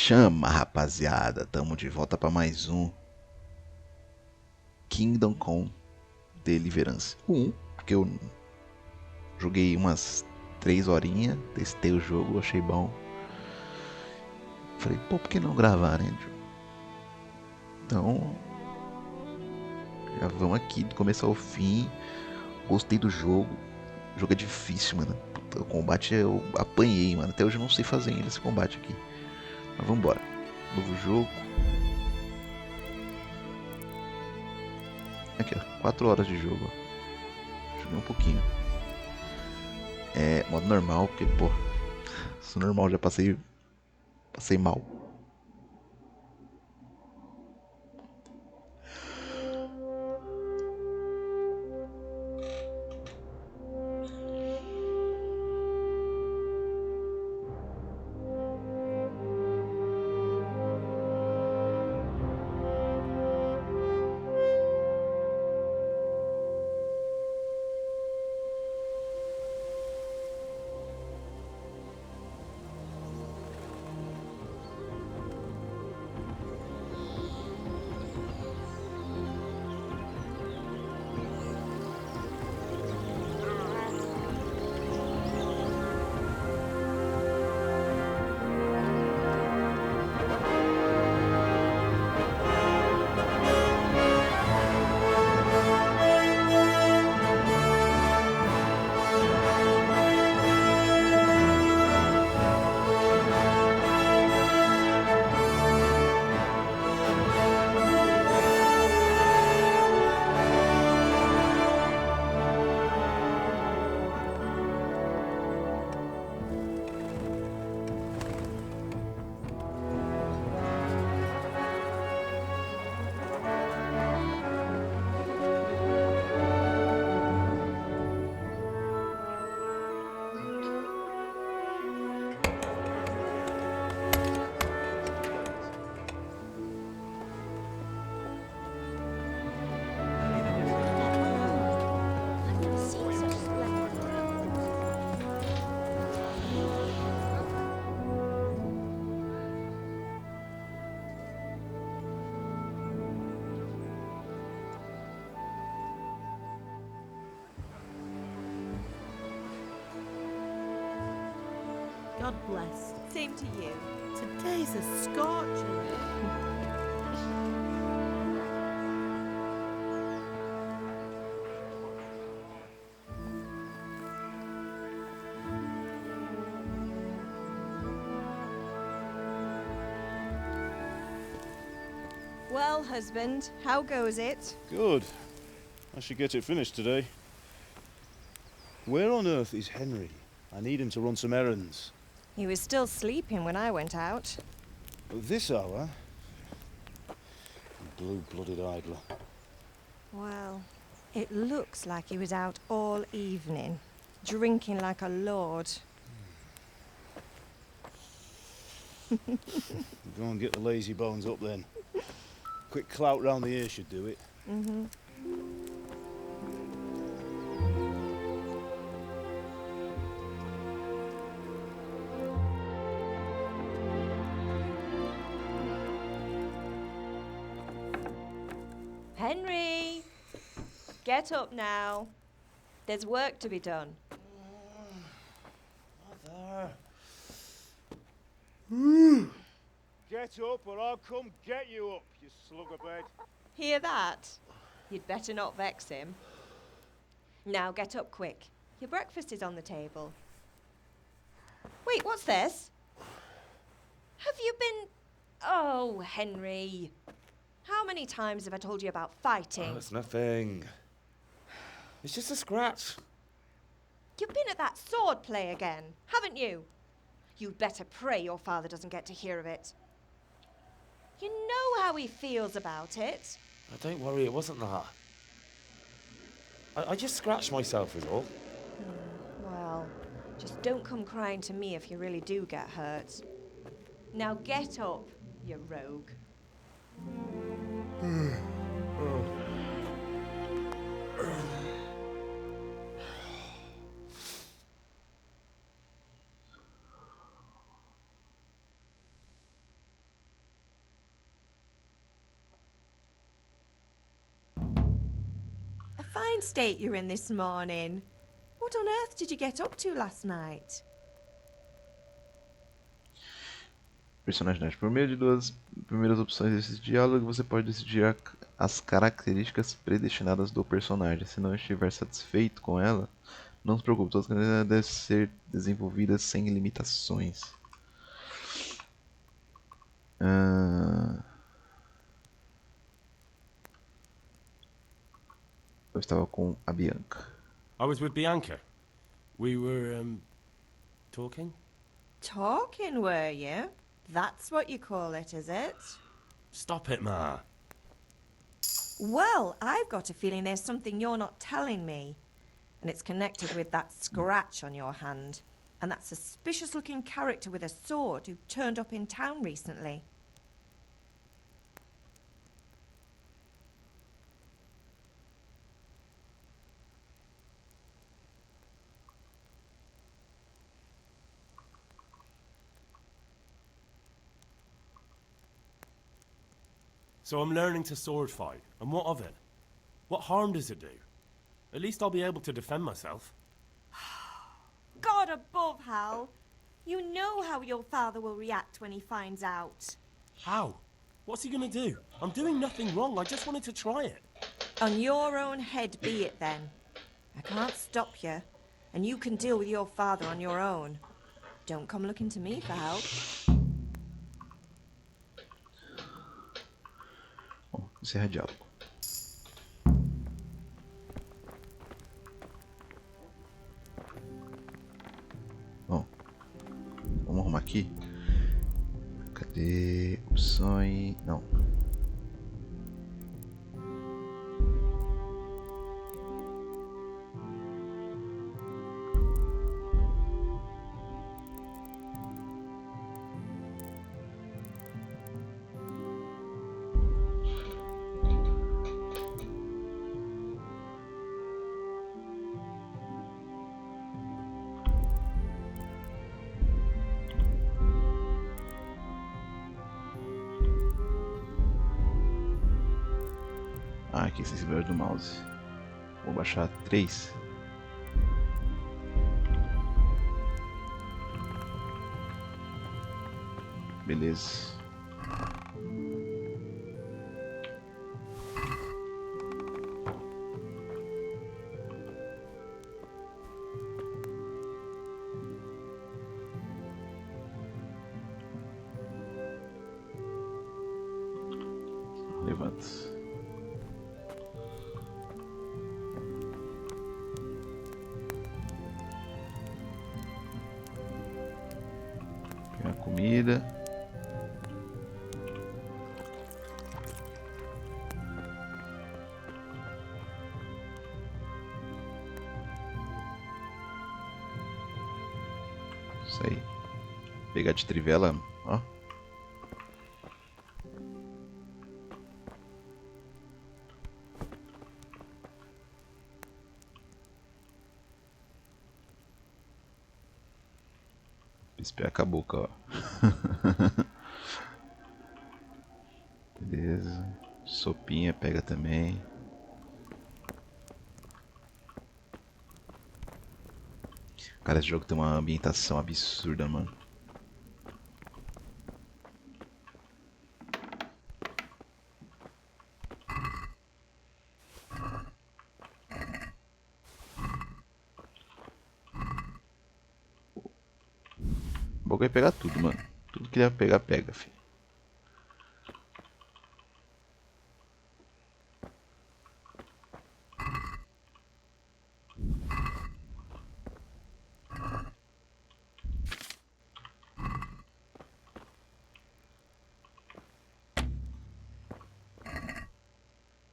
Chama, rapaziada, tamo de volta para mais um Kingdom Come Deliverance 1, porque eu joguei umas 3 horinhas, testei o jogo, achei bom. Falei, pô, por que não gravar, né? Então, já vamos aqui do começo ao fim. Gostei do jogo. O jogo é difícil, mano. Puta, o combate eu apanhei, mano. Até hoje eu não sei fazer ainda esse combate aqui. Mas vambora. Novo jogo. Aqui, ó. 4 horas de jogo, ó. Joguei um pouquinho. É modo normal, porque, pô, se normal já passei mal. God bless. Same to you. Today's a scorcher. Well, husband, how goes it? Good. I should get it finished today. Where on earth is Henry? I need him to run some errands. He was still sleeping when I went out. At this hour? Blue-blooded idler. Well, it looks like he was out all evening, drinking like a lord. Go and get the lazy bones up then. Quick clout round the ear should do it. Mm-hmm. Henry! Get up now. There's work to be done. Mother. Get up or I'll come get you up, you slugabed. Hear that? You'd better not vex him. Now get up quick. Your breakfast is on the table. Wait, what's this? Have you been... Oh, Henry. How many times have I told you about fighting? Oh, it's nothing. It's just a scratch. You've been at that sword play again, haven't you? You'd better pray your father doesn't get to hear of it. You know how he feels about it. Oh, don't worry, it wasn't that. I just scratched myself is all. Well, just don't come crying to me if you really do get hurt. Now get up, you rogue. fine state you're in this morning. What on earth did you get up to last night? Personalidade. Por meio de duas primeiras opções desse diálogo, você pode decidir as características predestinadas do personagem. Se não estiver satisfeito com ela, não se preocupe, todas as características devem ser desenvolvidas sem limitações. Eu estava com a Bianca. I was with Bianca. We were, talking? Talking, were you? That's what you call it, is it? Stop it, Ma. Well, I've got a feeling there's something you're not telling me. And it's connected with that scratch on your hand. And that suspicious-looking character with a sword who turned up in town recently. So I'm learning to sword fight, and what of it? What harm does it do? At least I'll be able to defend myself. God above, Hal. You know how your father will react when he finds out. How? What's he gonna do? I'm doing nothing wrong, I just wanted to try it. On your own head be it then. I can't stop you, and you can deal with your father on your own. Don't come looking to me for help. Bom, encerra diálogo. Bom, vamos arrumar aqui. Cadê opções? Não. Ah, aqui, sensibilidade do mouse. Vou baixar 3. Beleza. Levanta. Pegar a comida. Isso aí. Pegar de trivela, ó. Espiar com a boca, ó. Beleza. Sopinha pega também. Cara, esse jogo tem uma ambientação absurda, mano. O bagulho é pegar tudo, mano. Tudo que ele vai pegar, pega, filho.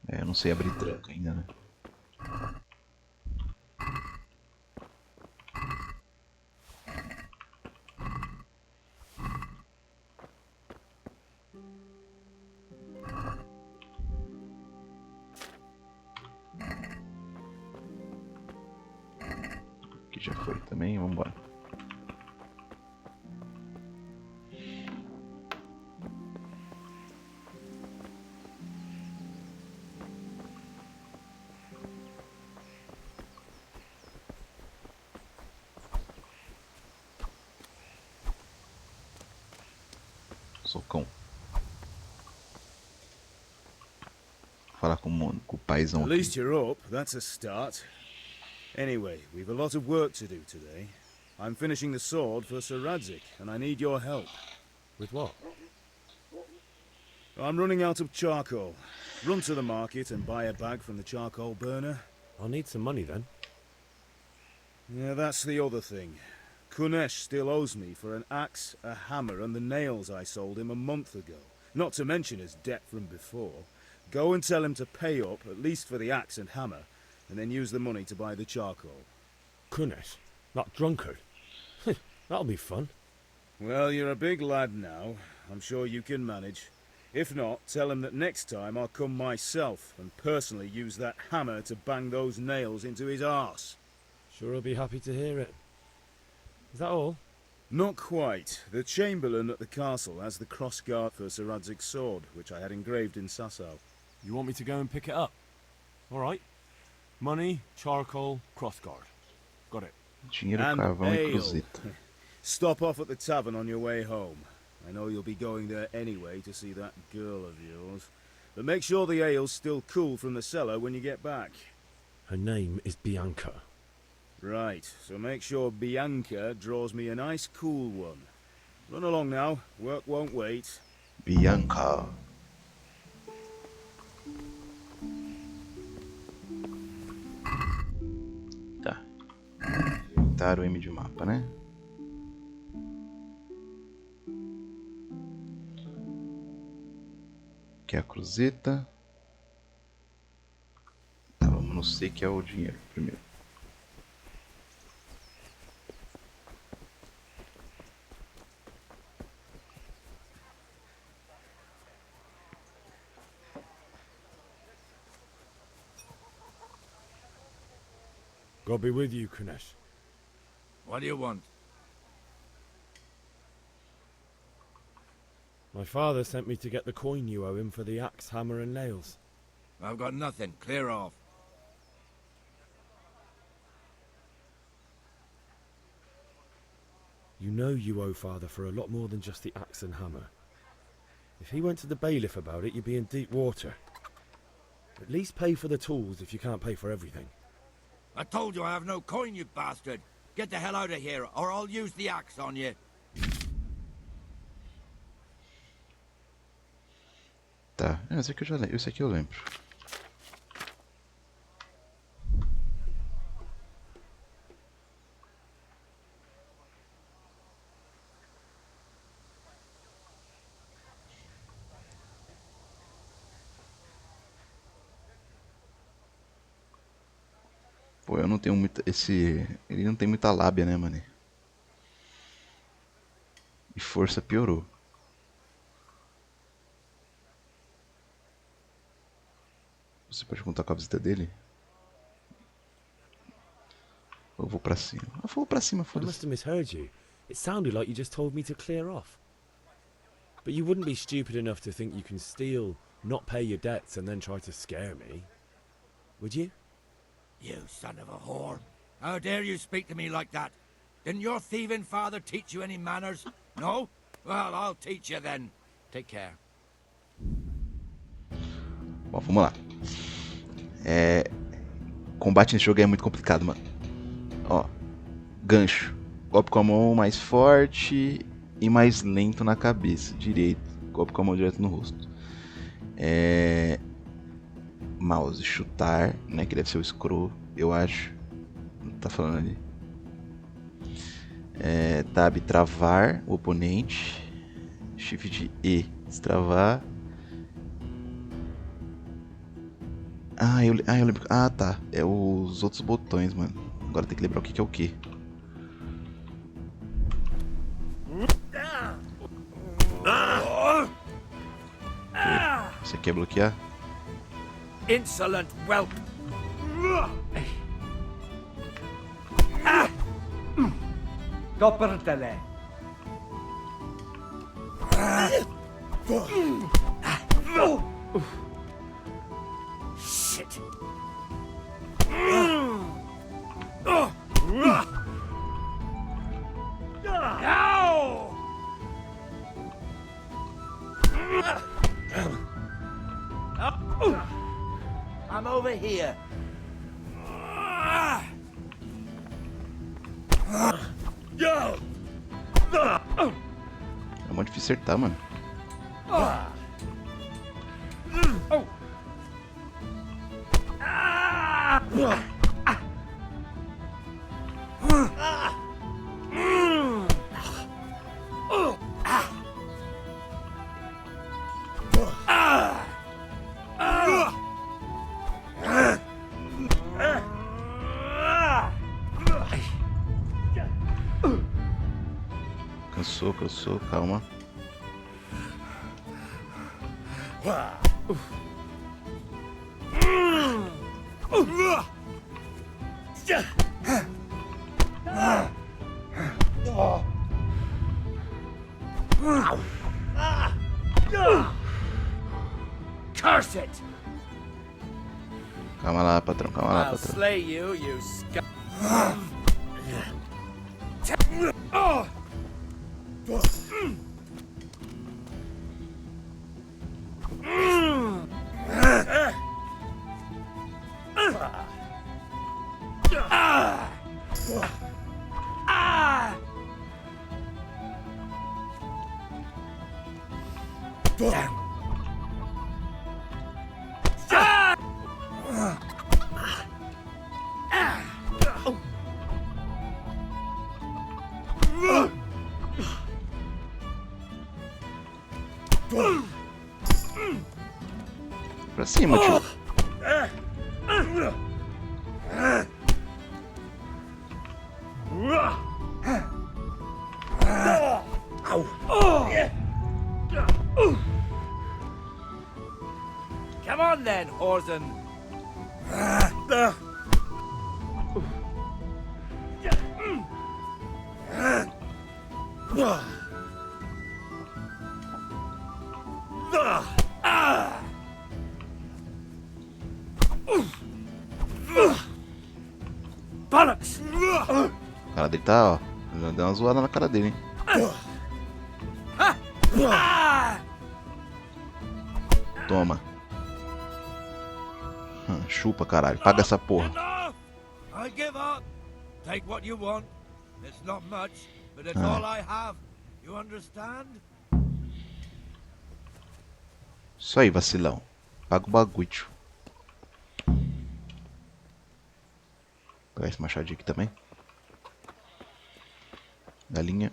É, eu não sei abrir tranco ainda, né? Aqui já foi também, vamos embora. Socão. Falar com o paizão At aqui. least you're up, that's a start. Anyway, we've a lot of work to do today. I'm finishing the sword for Sir Radzig, and I need your help. With what? I'm running out of charcoal. Run to the market and buy a bag from the charcoal burner. I'll need some money then. Yeah, that's the other thing. Kunesh still owes me for an axe, a hammer, and the nails I sold him a month ago. Not to mention his debt from before. Go and tell him to pay up, at least for the axe and hammer, and then use the money to buy the charcoal. Kunesh? That drunkard? That'll be fun. Well, you're a big lad now. I'm sure you can manage. If not, tell him that next time I'll come myself and personally use that hammer to bang those nails into his arse. Sure he'll be happy to hear it. Is that all? Not quite. The Chamberlain at the castle has the crossguard for Sir Radzig's sword, which I had engraved in Sasau. You want me to go and pick it up? Alright. Money, charcoal, crossguard. Got it. Dinheiro, And carvão e ale. cruzeta. Stop off at the tavern on your way home. I know you'll be going there anyway to see that girl of yours. But make sure the ale's still cool from the cellar when you get back. Her name is Bianca. Right, so make sure Bianca draws me a nice cool one. Run along now, work won't wait. Bianca. Tá. Inventar o M de mapa, né? Aqui é a cruzeta. Tá, vamos no C, que é o dinheiro primeiro. God be with you, Kunesh. What do you want? My father sent me to get the coin you owe him for the axe, hammer and nails. I've got nothing. Clear off. You know you owe father for a lot more than just the axe and hammer. If he went to the bailiff about it, you'd be in deep water. At least pay for the tools if you can't pay for everything. I told you I have no coin, you bastard. Get the hell out of here, or I'll use the axe on you. Tá, esse aqui eu já lembro. Esse aqui eu lembro. Pô, eu não tenho muita. Ele não tem muita lábia, né, mano? E força piorou. Você pode contar com a visita dele? Eu vou pra cima. Eu vou pra cima, I must foda-se. have misheard you. It sounded like you just told me to clear off. But you wouldn't be stupid enough to think you can steal, not pay your debts, and then try to scare me. Would you? You son of a whore. How dare you speak to me like that? Didn't your thieving father teach you any manners? No? Well, I'll teach you then. Take care. Bom, vamos lá. Combate nesse jogo é muito complicado, mano. Ó, gancho. Golpe com a mão mais forte e mais lento na cabeça. Direito. Golpe com a mão direto no rosto. Mouse. Chutar, né? Que deve ser o scroll, eu acho. Tá falando ali. Tab. Travar o oponente. Shift E. Destravar. Eu lembro. Ah, tá. É os outros botões, mano. Agora tem que lembrar o que é o que. Você quer bloquear? Insolent whelp! Copertele. Shit! I'm over here. É muito difícil acertar, mano. Cansou, calma. Curse it! Calma lá, patrão, calma lá, I'll patrão. slay you, you scum. Pra cima, tio. Come on then, Orson. Bollocks! A cara dele tá, ó. Já deu uma zoada na cara dele, hein. Toma. Chupa, caralho. Paga essa porra. Enough! I give up. Take what you want. It's not much, but it's Ah. all I have. You understand? Isso aí, vacilão. Paga o bagulho, tio. Vou pegar esse machadinho aqui também. Galinha.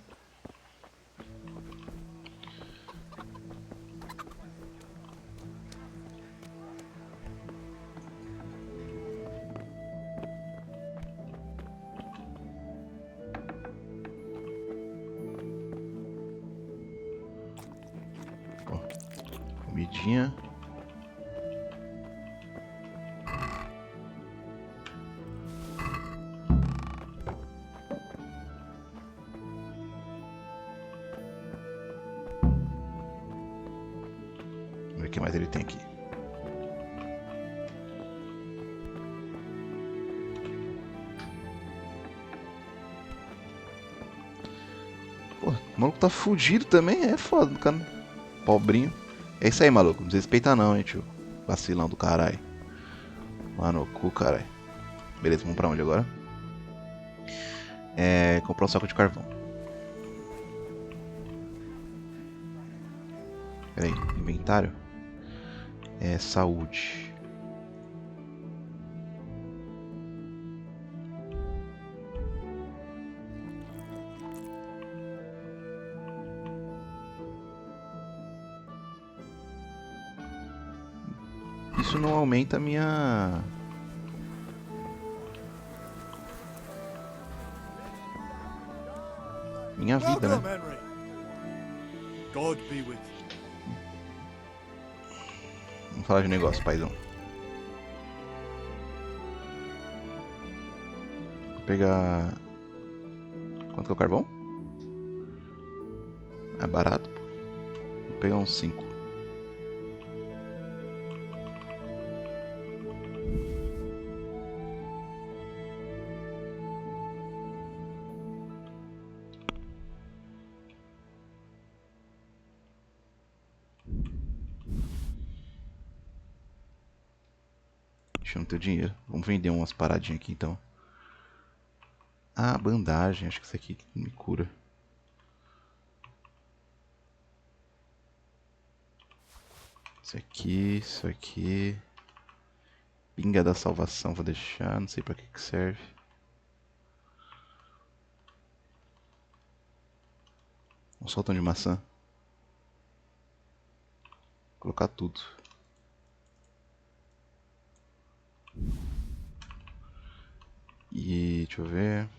Ó, comidinha. Vamos ver o que mais ele tem aqui. Pô, o maluco tá fudido também, é foda, cara. Pobrinho. É isso aí, maluco. Não desrespeita não, hein, tio. Vacilão do caralho. Mano, cu, caralho. Beleza, vamos pra onde agora? Comprar um saco de carvão. Pera aí, inventário. Saúde. Isso não aumenta a minha... minha vida, né? Henry. God be with you. Vamos falar de negócio, paizão. Vou pegar... Quanto que é o carvão? É barato, pô. Vou pegar uns 5. Deixa eu não ter dinheiro. Vamos vender umas paradinhas aqui então. Ah, bandagem. Acho que isso aqui me cura. Isso aqui. Pinga da salvação, vou deixar. Não sei pra que serve. Um soltão de maçã. Vou colocar tudo. E deixa eu ver.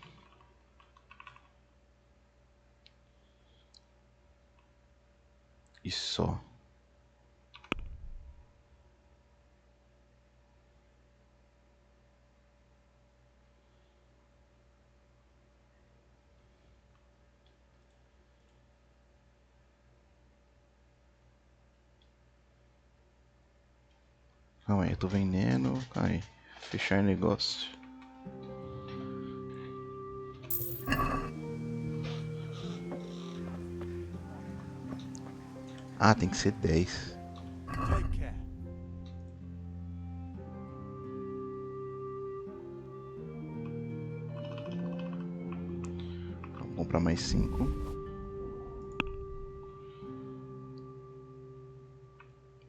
E só. Calma aí, eu tô vendendo. Calma aí. Fechar negócio. Ah, tem que ser 10. Take care. Vamos comprar mais 5.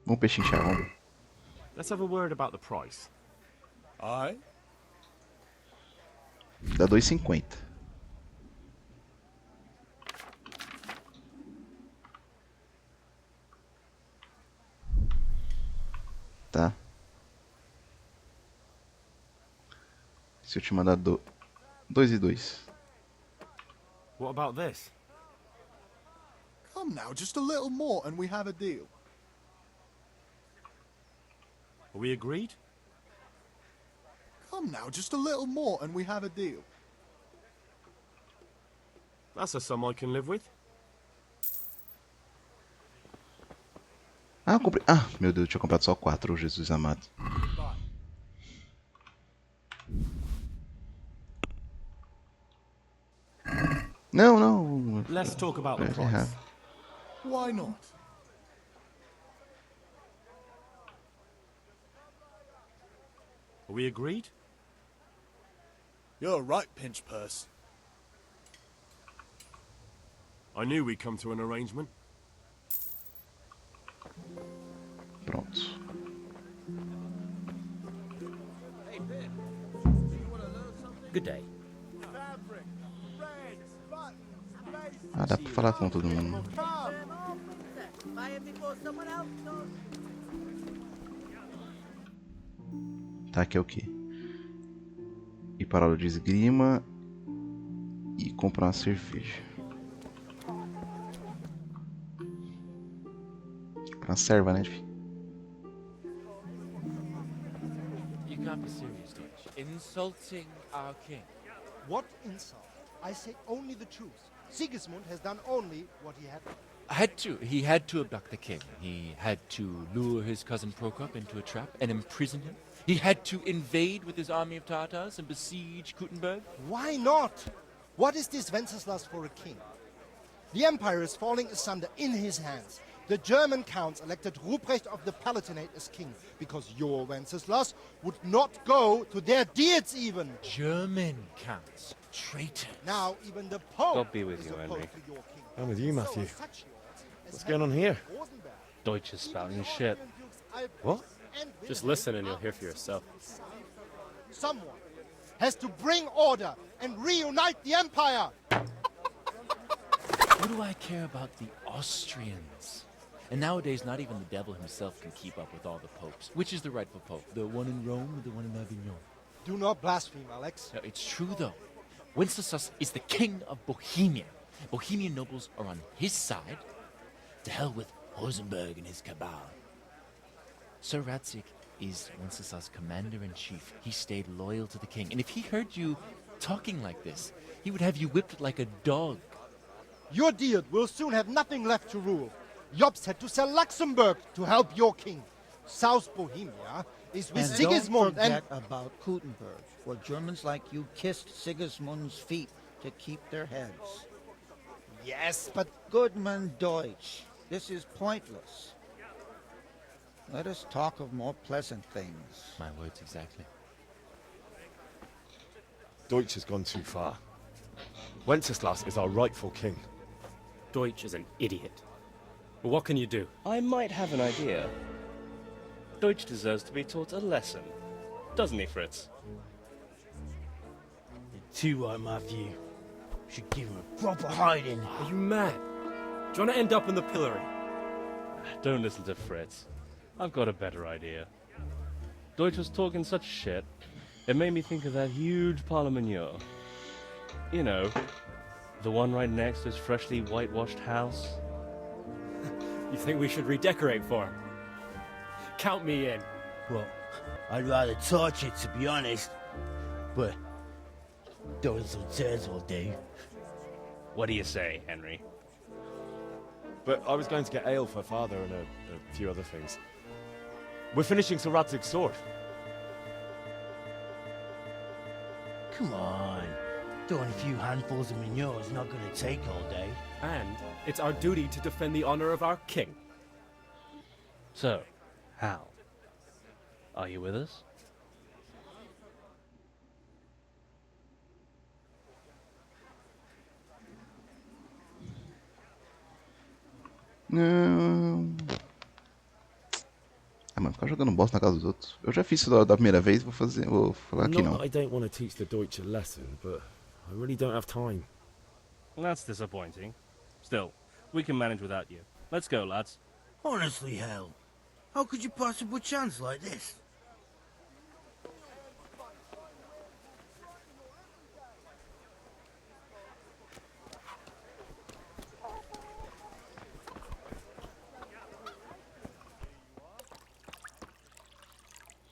Vamos pechinchar, vamos. Let's have a word about the price. Aye. Dá 2,50. Tá. Se eu te mandar 2 e 2. What about this? Come now, just a little more and we have a deal. Are we agreed? Come now, just a little more and we have a deal. That's a sum I can live with. Ah, eu comprei. Ah, meu Deus, eu tinha comprado só 4, Jesus amado. Bye. Não, não. Let's talk about the É price. errado. Why not? Are we agreed? You're right, pinch purse. I knew we'd come to an arrangement. Pronto. Good day. Ah, dá pra falar com todo mundo. Buy it before someone else does. Tá, aqui é o quê? Ir para aula de esgrima e comprar uma cerveja. Pra serva, né, filho? You can't be serious, Deutsch. Insulting our king. What insult? I say only the truth. Sigismund has done only what he had to. He had to abduct the king. He had to lure his cousin Prokop into a trap and imprison him. He had to invade with his army of Tatars and besiege Kuttenberg. Why not? What is this Wenceslas for a king? The empire is falling asunder in his hands. The German counts elected Ruprecht of the Palatinate as king because your Wenceslas would not go to their deeds even. German counts. Traitors. Now even the Pope God be with is you, opposed Henry. to your king. I'm with you, Matthew. So such lords as What's going on here? Rosenberg, Deutsch is spouting shit. Dukes Albrecht, What? and Just Wilhelm listen and you'll hear for yourself. Someone has to bring order and reunite the empire. What do I care about the Austrians? And nowadays, not even the devil himself can keep up with all the popes. Which is the rightful pope? The one in Rome or the one in Avignon? Do not blaspheme, Alex. No, it's true, though. Wenceslas is the king of Bohemia. Bohemian nobles are on his side. To hell with Rosenberg and his cabal. Sir Ratzik is Wenceslas' commander-in-chief. He stayed loyal to the king. And if he heard you talking like this, he would have you whipped like a dog. Your deal will soon have nothing left to rule. Jobst had to sell Luxembourg to help your king. South Bohemia is with And Sigismund don't and... forget about Kuttenberg, where Germans like you kissed Sigismund's feet to keep their heads. Yes, but... Goodman Deutsch, this is pointless. Let us talk of more pleasant things. My words exactly. Deutsch has gone too far. Wenceslas is our rightful king. Deutsch is an idiot. Well, what can you do? I might have an idea. Deutsch deserves to be taught a lesson. Doesn't he, Fritz? Too right, Matthew. Should give him a proper hiding. Are you mad? Do you want to end up in the pillory? Don't listen to Fritz. I've got a better idea. Deutsch was talking such shit, it made me think of that huge parliament. You know, the one right next to his freshly whitewashed house. You think we should redecorate for him? Count me in. Well, I'd rather torch it, to be honest. But throwing some tears will do. What do you say, Henry? But I was going to get ale for father and a few other things. We're finishing Sir Radzig's sword. Come on. Throwing a few handfuls of manure is not going to take all day. And it's our duty to defend the honor of our king. So, Hal, are you with us? Ah, mano, ficar jogando bosta na casa dos outros. Eu já fiz isso da primeira vez, vou falar aqui Not não. that I don't want to teach the Deutsch a lesson, but I really don't have time. That's disappointing. Still, we can manage without you. Let's go, lads. Honestly, Hal, how could you possibly chance like this?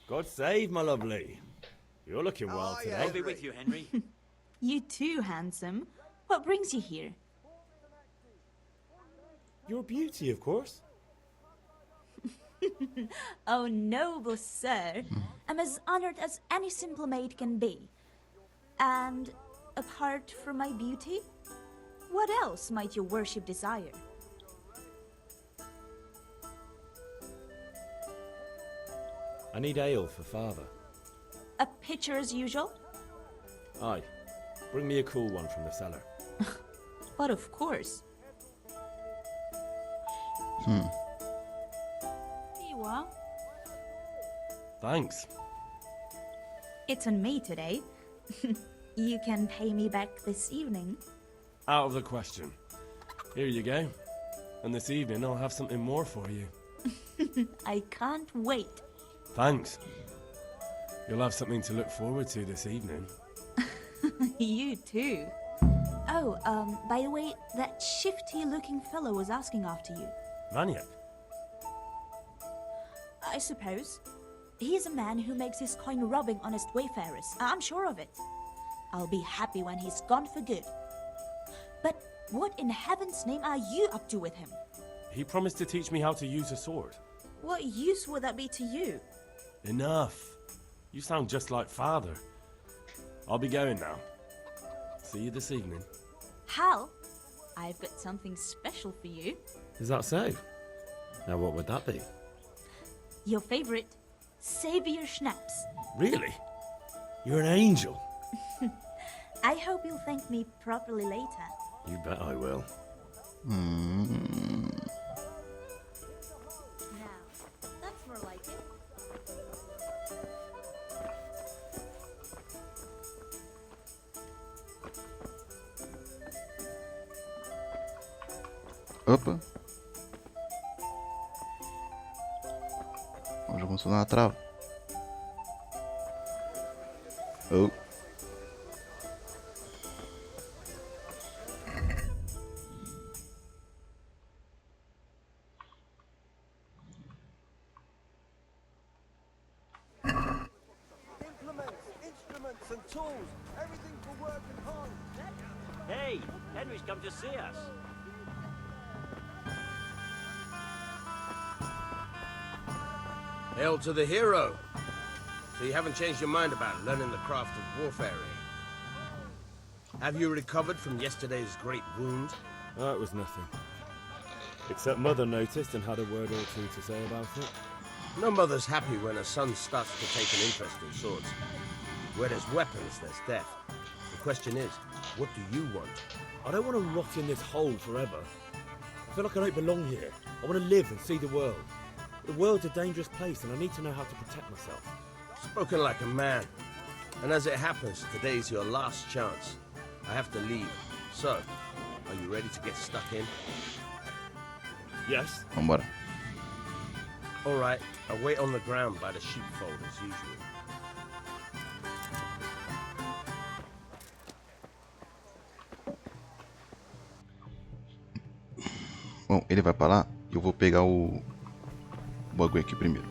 God save, my lovely. You're looking well today. I'll be with you, Henry. You too, handsome. What brings you here? Your beauty, of course. Oh, noble sir. I'm as honored as any simple maid can be. And apart from my beauty, what else might your worship desire? I need ale for father. A pitcher as usual? Aye. Bring me a cool one from the cellar. But of course. Hmm. Here you are. Thanks. It's on me today. You can pay me back this evening. Out of the question. Here you go. And this evening I'll have something more for you. I can't wait. Thanks. You'll have something to look forward to this evening. You too. Oh, by the way, that shifty-looking fellow was asking after you. Maniac? I suppose. He is a man who makes his coin robbing honest wayfarers. I'm sure of it. I'll be happy when he's gone for good. But what in heaven's name are you up to with him? He promised to teach me how to use a sword. What use would that be to you? Enough. You sound just like father. I'll be going now. See you this evening. Hal, I've got something special for you. Is that so? Now what would that be? Your favorite, Savior Schnapps. Really? You're an angel. I hope you'll thank me properly later. You bet I will. Hmm. Now, that's more like it. Opa. O jogo começou na trava. Oh. Implements, instruments and tools. Everything for work and home. Hey, Henry's come to see us. Hail to the hero. So you haven't changed your mind about learning the craft of warfare, eh? Have you recovered from yesterday's great wound? Oh, it was nothing. Except Mother noticed and had a word or two to say about it. No mother's happy when her son starts to take an interest in swords. Where there's weapons, there's death. The question is, what do you want? I don't want to rot in this hole forever. I feel like I don't belong here. I want to live and see the world. The world's a dangerous place and I need to know how to protect myself. Spoken like a man. And as it happens, today's your last chance. I have to leave. So, are you ready to get stuck in? Yes. Vambora. Alright, I'll wait on the ground by the sheepfold as usual. Bom, ele vai pra lá e eu vou pegar o bagulho aqui primeiro.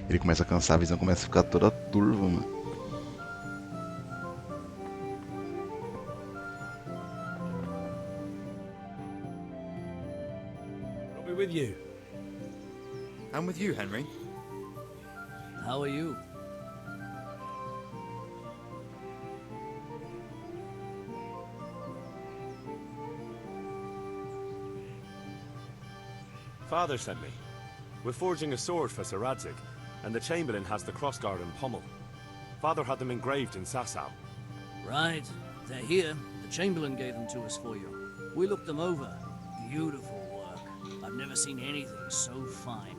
Ele começa a cansar, a visão começa a ficar toda turva, mano. I'll be with you. I'm with you, Henry. How are you? Father sent me. We're forging a sword for Sir Radzig, and the Chamberlain has the crossguard and pommel. Father had them engraved in Sasau. Right. They're here. The Chamberlain gave them to us for you. We looked them over. Beautiful work. I've never seen anything so fine.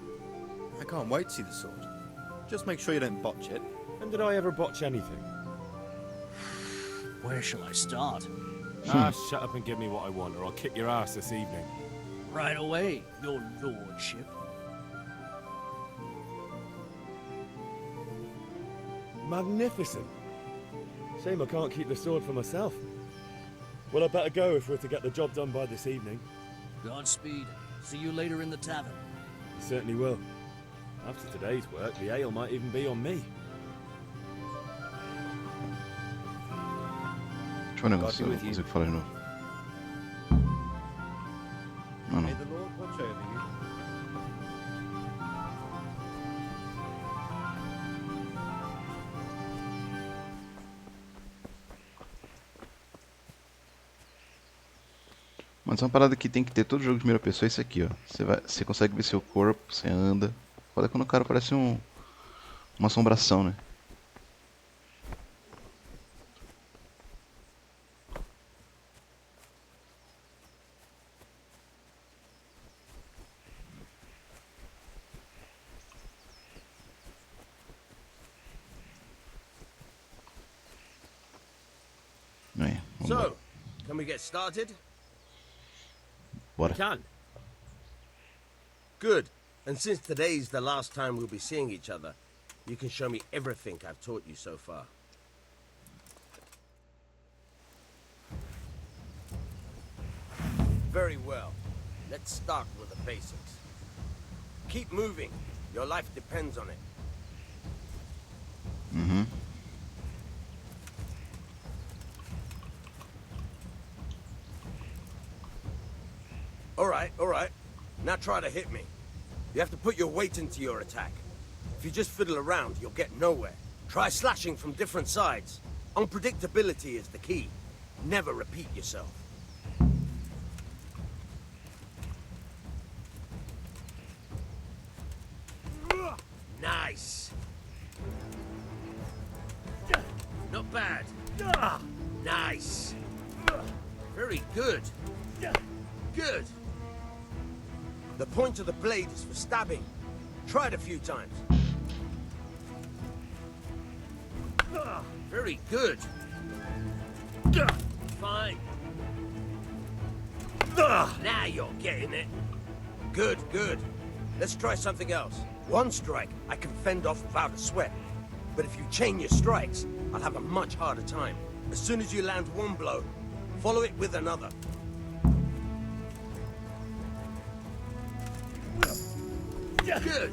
I can't wait to see the sword. Just make sure you don't botch it. When did I ever botch anything? Where shall I start? Shut up and give me what I want, or I'll kick your ass this evening. Right away, your lordship. Magnificent. Shame I can't keep the sword for myself. Well, I better go if we're to get the job done by this evening. Godspeed. See you later in the tavern. You certainly will. After today's work, the ale might even be on me. Deixa eu ver um negócio, eu não consigo falar de novo. Não, May não. the Lord watch over you. Mas uma parada que tem que ter todo jogo de primeira pessoa é isso aqui, ó. Você consegue ver seu corpo, você anda. Foda quando o cara parece uma assombração, né? Aí, vamos So, can we get started? Bora. Can. Good. And since today's the last time we'll be seeing each other, you can show me everything I've taught you so far. Very well. Let's start with the basics. Keep moving. Your life depends on it. Mm-hmm. All right. Now try to hit me. You have to put your weight into your attack. If you just fiddle around, you'll get nowhere. Try slashing from different sides. Unpredictability is the key. Never repeat yourself. Nice. Not bad. Nice. Very good. Good. The point of the blade is for stabbing. Try it a few times. Very good. Fine. Now you're getting it. Good, good. Let's try something else. One strike, I can fend off without a sweat. But if you chain your strikes, I'll have a much harder time. As soon as you land one blow, follow it with another. Good.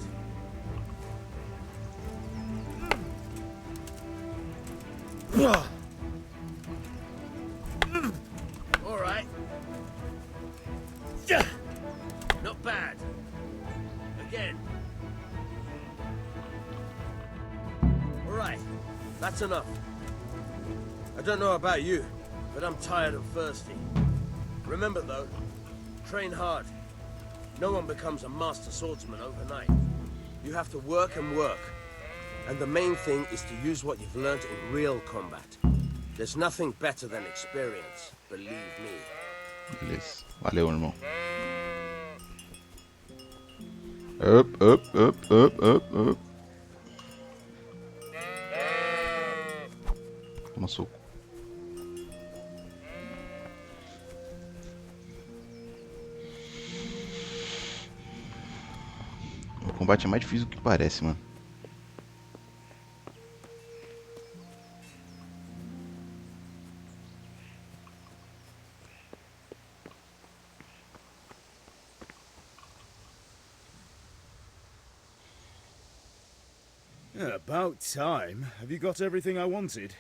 All right. Not bad. Again. Aye, that's enough. I don't know about you, but I'm tired and thirsty. Remember though, train hard. No one becomes a master swordsman overnight. You have to work and work. And the main thing is to use what you've learned in real combat. There's nothing better than experience, believe me. Beleza. Valeu, irmão. Up. Toma soco. O combate é mais difícil do que parece, mano. Yeah, about time. Have you got everything I wanted?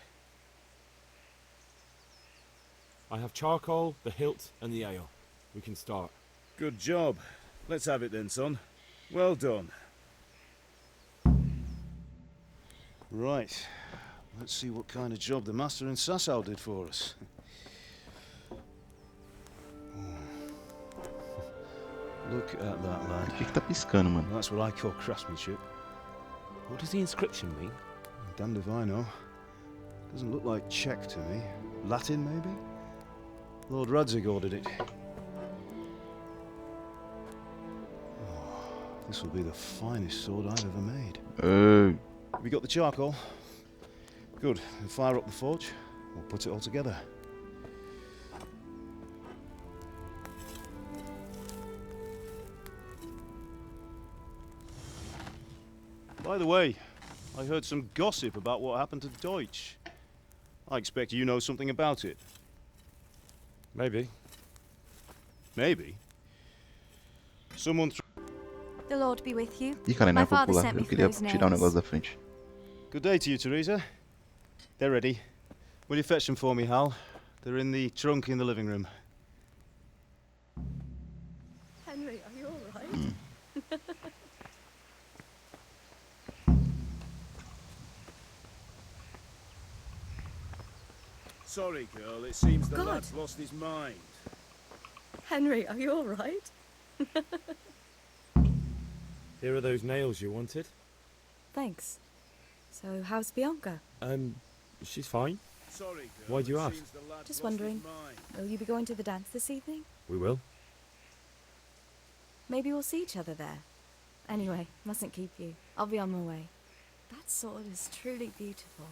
I have charcoal, the hilt, and the ale. We can start. Good job. Let's have it then, son. Well done. Right. Let's see what kind of job the master in Sasau did for us. Look at that, lad. O que tá piscando, mano? That's what I call craftsmanship. What does the inscription mean? Damned if I know. Doesn't look like Czech to me. Latin, maybe? Lord Radzig ordered it. Oh, this will be the finest sword I've ever made. We got the charcoal? Good. Then fire up the forge. We'll put it all together. By the way, I heard some gossip about what happened to Deutsch. I expect you know something about it. Maybe. Maybe? Someone The Lord be with you. Ih, cara, não My é pra father pular. sent me Eu for queria those tirar o nails. negócio da frente. Good day to you, Teresa. They're ready. Will you fetch them for me, Hal? They're in the trunk in the living room. Henry, are you alright? Sorry, girl. It seems the God. lad's lost his mind. Henry, are you alright? Here are those nails you wanted. Thanks. So, how's Bianca? She's fine. Sorry, girl. Why do you it ask? seems the lad's Just lost his wondering. mind. Will you be going to the dance this evening? We will. Maybe we'll see each other there. Anyway, mustn't keep you. I'll be on my way. That sword is truly beautiful.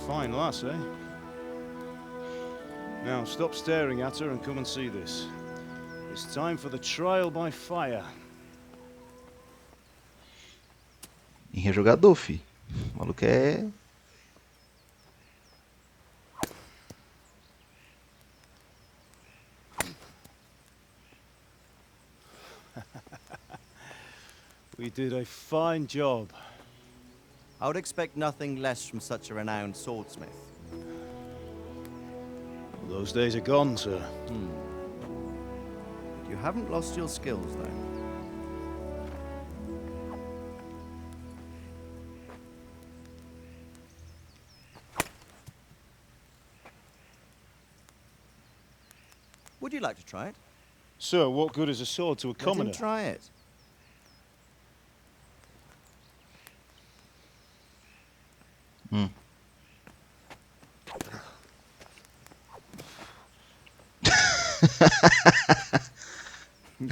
Fine lass, eh? Now, stop staring at her and come and see this. It's time for the trial by fire. Em rejogador, fi. O maluco é... We did a fine job. I would expect nothing less from such a renowned swordsmith. Well, those days are gone, sir. You haven't lost your skills, though. Would you like to try it? Sir, what good is a sword to a commoner? Let him try it.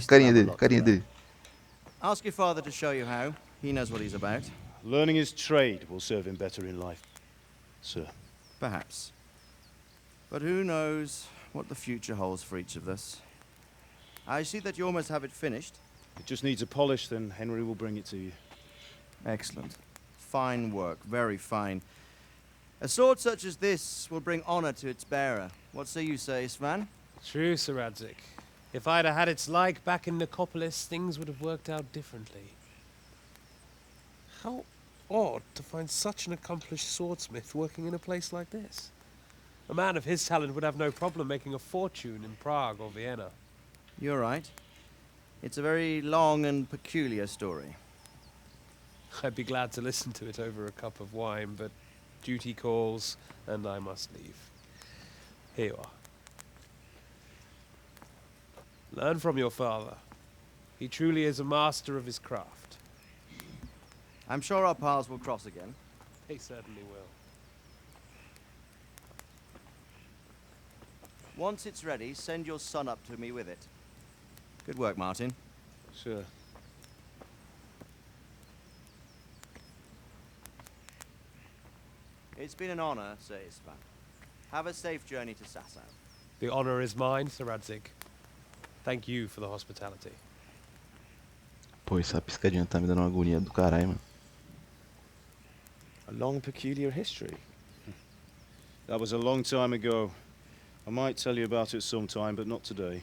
Carinha dele. Ask your father to show you how. He knows what he's about. Learning his trade will serve him better in life, sir. Perhaps. But who knows what the future holds for each of us. I see that you almost have it finished. It just needs a polish, then Henry will bring it to you. Excellent. Fine work, very fine. A sword such as this will bring honor to its bearer. What say you, Svan? True, Sir Radzig. If I'd have had its like back in Nicopolis, things would have worked out differently. How odd to find such an accomplished swordsmith working in a place like this. A man of his talent would have no problem making a fortune in Prague or Vienna. You're right. It's a very long and peculiar story. I'd be glad to listen to it over a cup of wine, but duty calls, and I must leave. Here you are. Learn from your father. He truly is a master of his craft. I'm sure our paths will cross again. He certainly will. Once it's ready, send your son up to me with it. Good work, Martin. Sure. It's been an honor, Sir Ispan. Have a safe journey to Sasau. The honor is mine, Sir Radzig. Thank you for the hospitality. Pô, essa piscadinha tá me dando uma agonia do caralho, mano. A long, peculiar history. That was a long time ago. I might tell you about it sometime, but not today.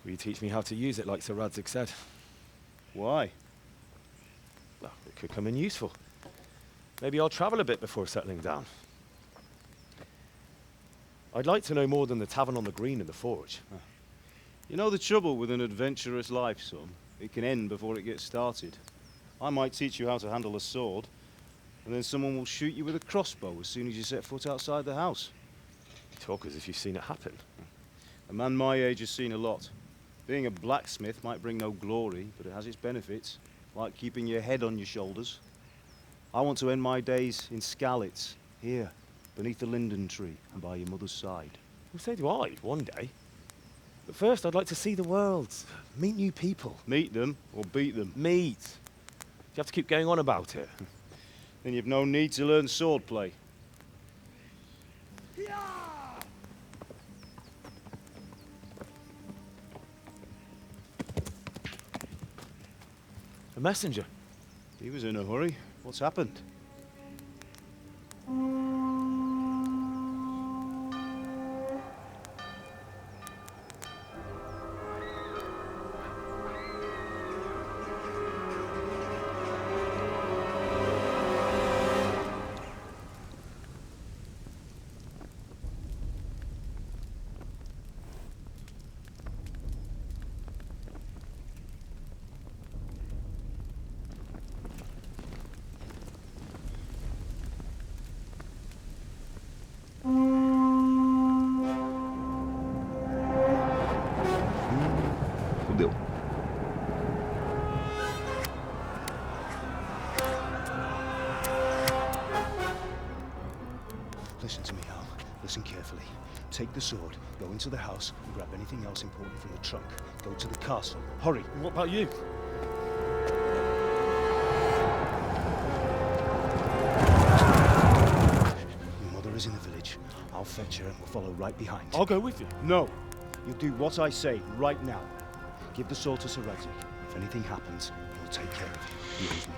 Will you teach me how to use it like Sir Radzig said? Why? Well, it could come in useful. Maybe I'll travel a bit before settling down. I'd like to know more than the tavern on the green and the forge. You know the trouble with an adventurous life, son? It can end before it gets started. I might teach you how to handle a sword, and then someone will shoot you with a crossbow as soon as you set foot outside the house. You talk as if you've seen it happen. A man my age has seen a lot. Being a blacksmith might bring no glory, but it has its benefits, like keeping your head on your shoulders. I want to end my days in Skalitz, here, beneath the linden tree and by your mother's side. Well, so do I, one day. But first, I'd like to see the world, meet new people. Meet them or beat them? Meet. You have to keep going on about it. Then you've no need to learn swordplay. A messenger. He was in a hurry. What's happened? Fudeu. Listen to me, Hal. Listen carefully. Take the sword, go into the house, and grab anything else important from the trunk. Go to the castle. Hurry. What about you? Your mother is in the village. I'll fetch her and we'll follow right behind. I'll go with you. No. You'll do what I say right now. Give the sword to Sir Radzig. If anything happens, he'll take care of you. Believe me.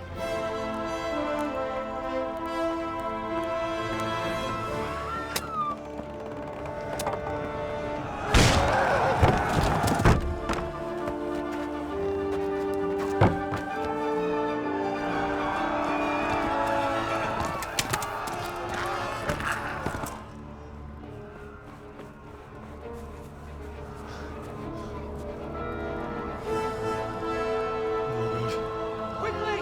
Quickly!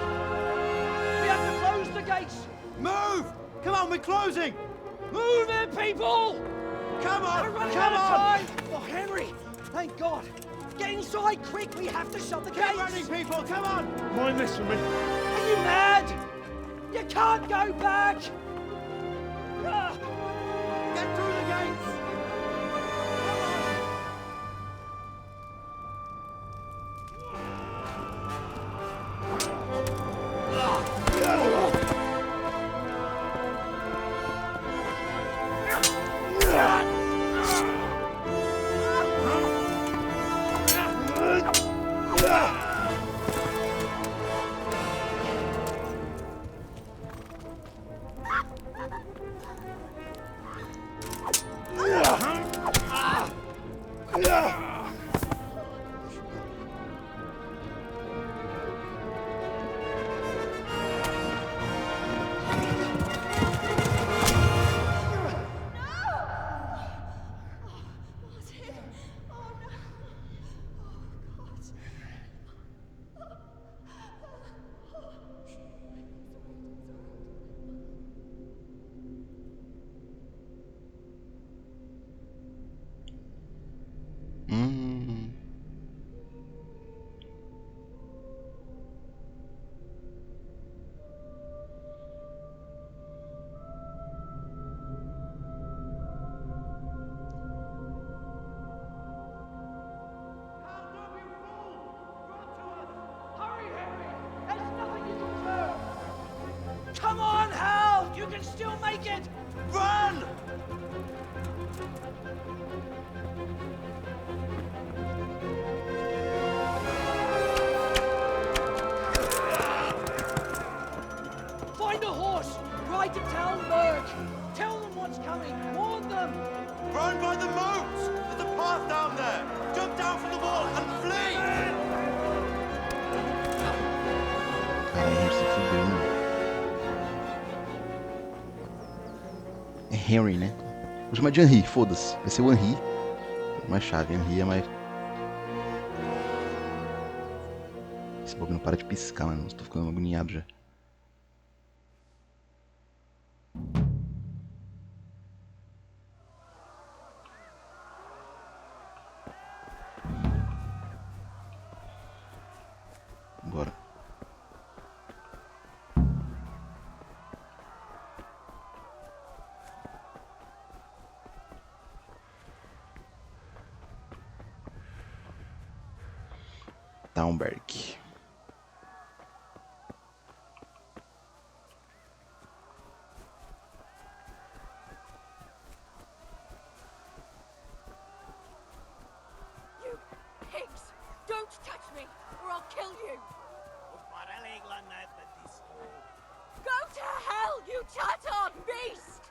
We have to close the gates! Move! Come on, we're closing! Move it, people! Come on! We're running Come out of on! time! Oh, Henry! Thank God! Get inside, quick! We have to shut the gates! Get ready, people! Come on! Mind this for me. Are you mad? You can't go back! Ah! Get through the gates! Ah! a horse! Ride to town, Lurch! Tell them what's coming! Warn them! Run by the moat! There's a path down there! Jump down from the wall and flee! Caralho, a gente se fudeu, mano. É Henry, né? Vou chamar de Henry, foda-se. Vai ser o Henry. Mais chave, Henry é mais... Esse bagulho não para de piscar, mano. Estou ficando agoniado já. Bora. Taumberg. You pigs! Don't touch me, or I'll kill you! Go to hell, you Tatar beast!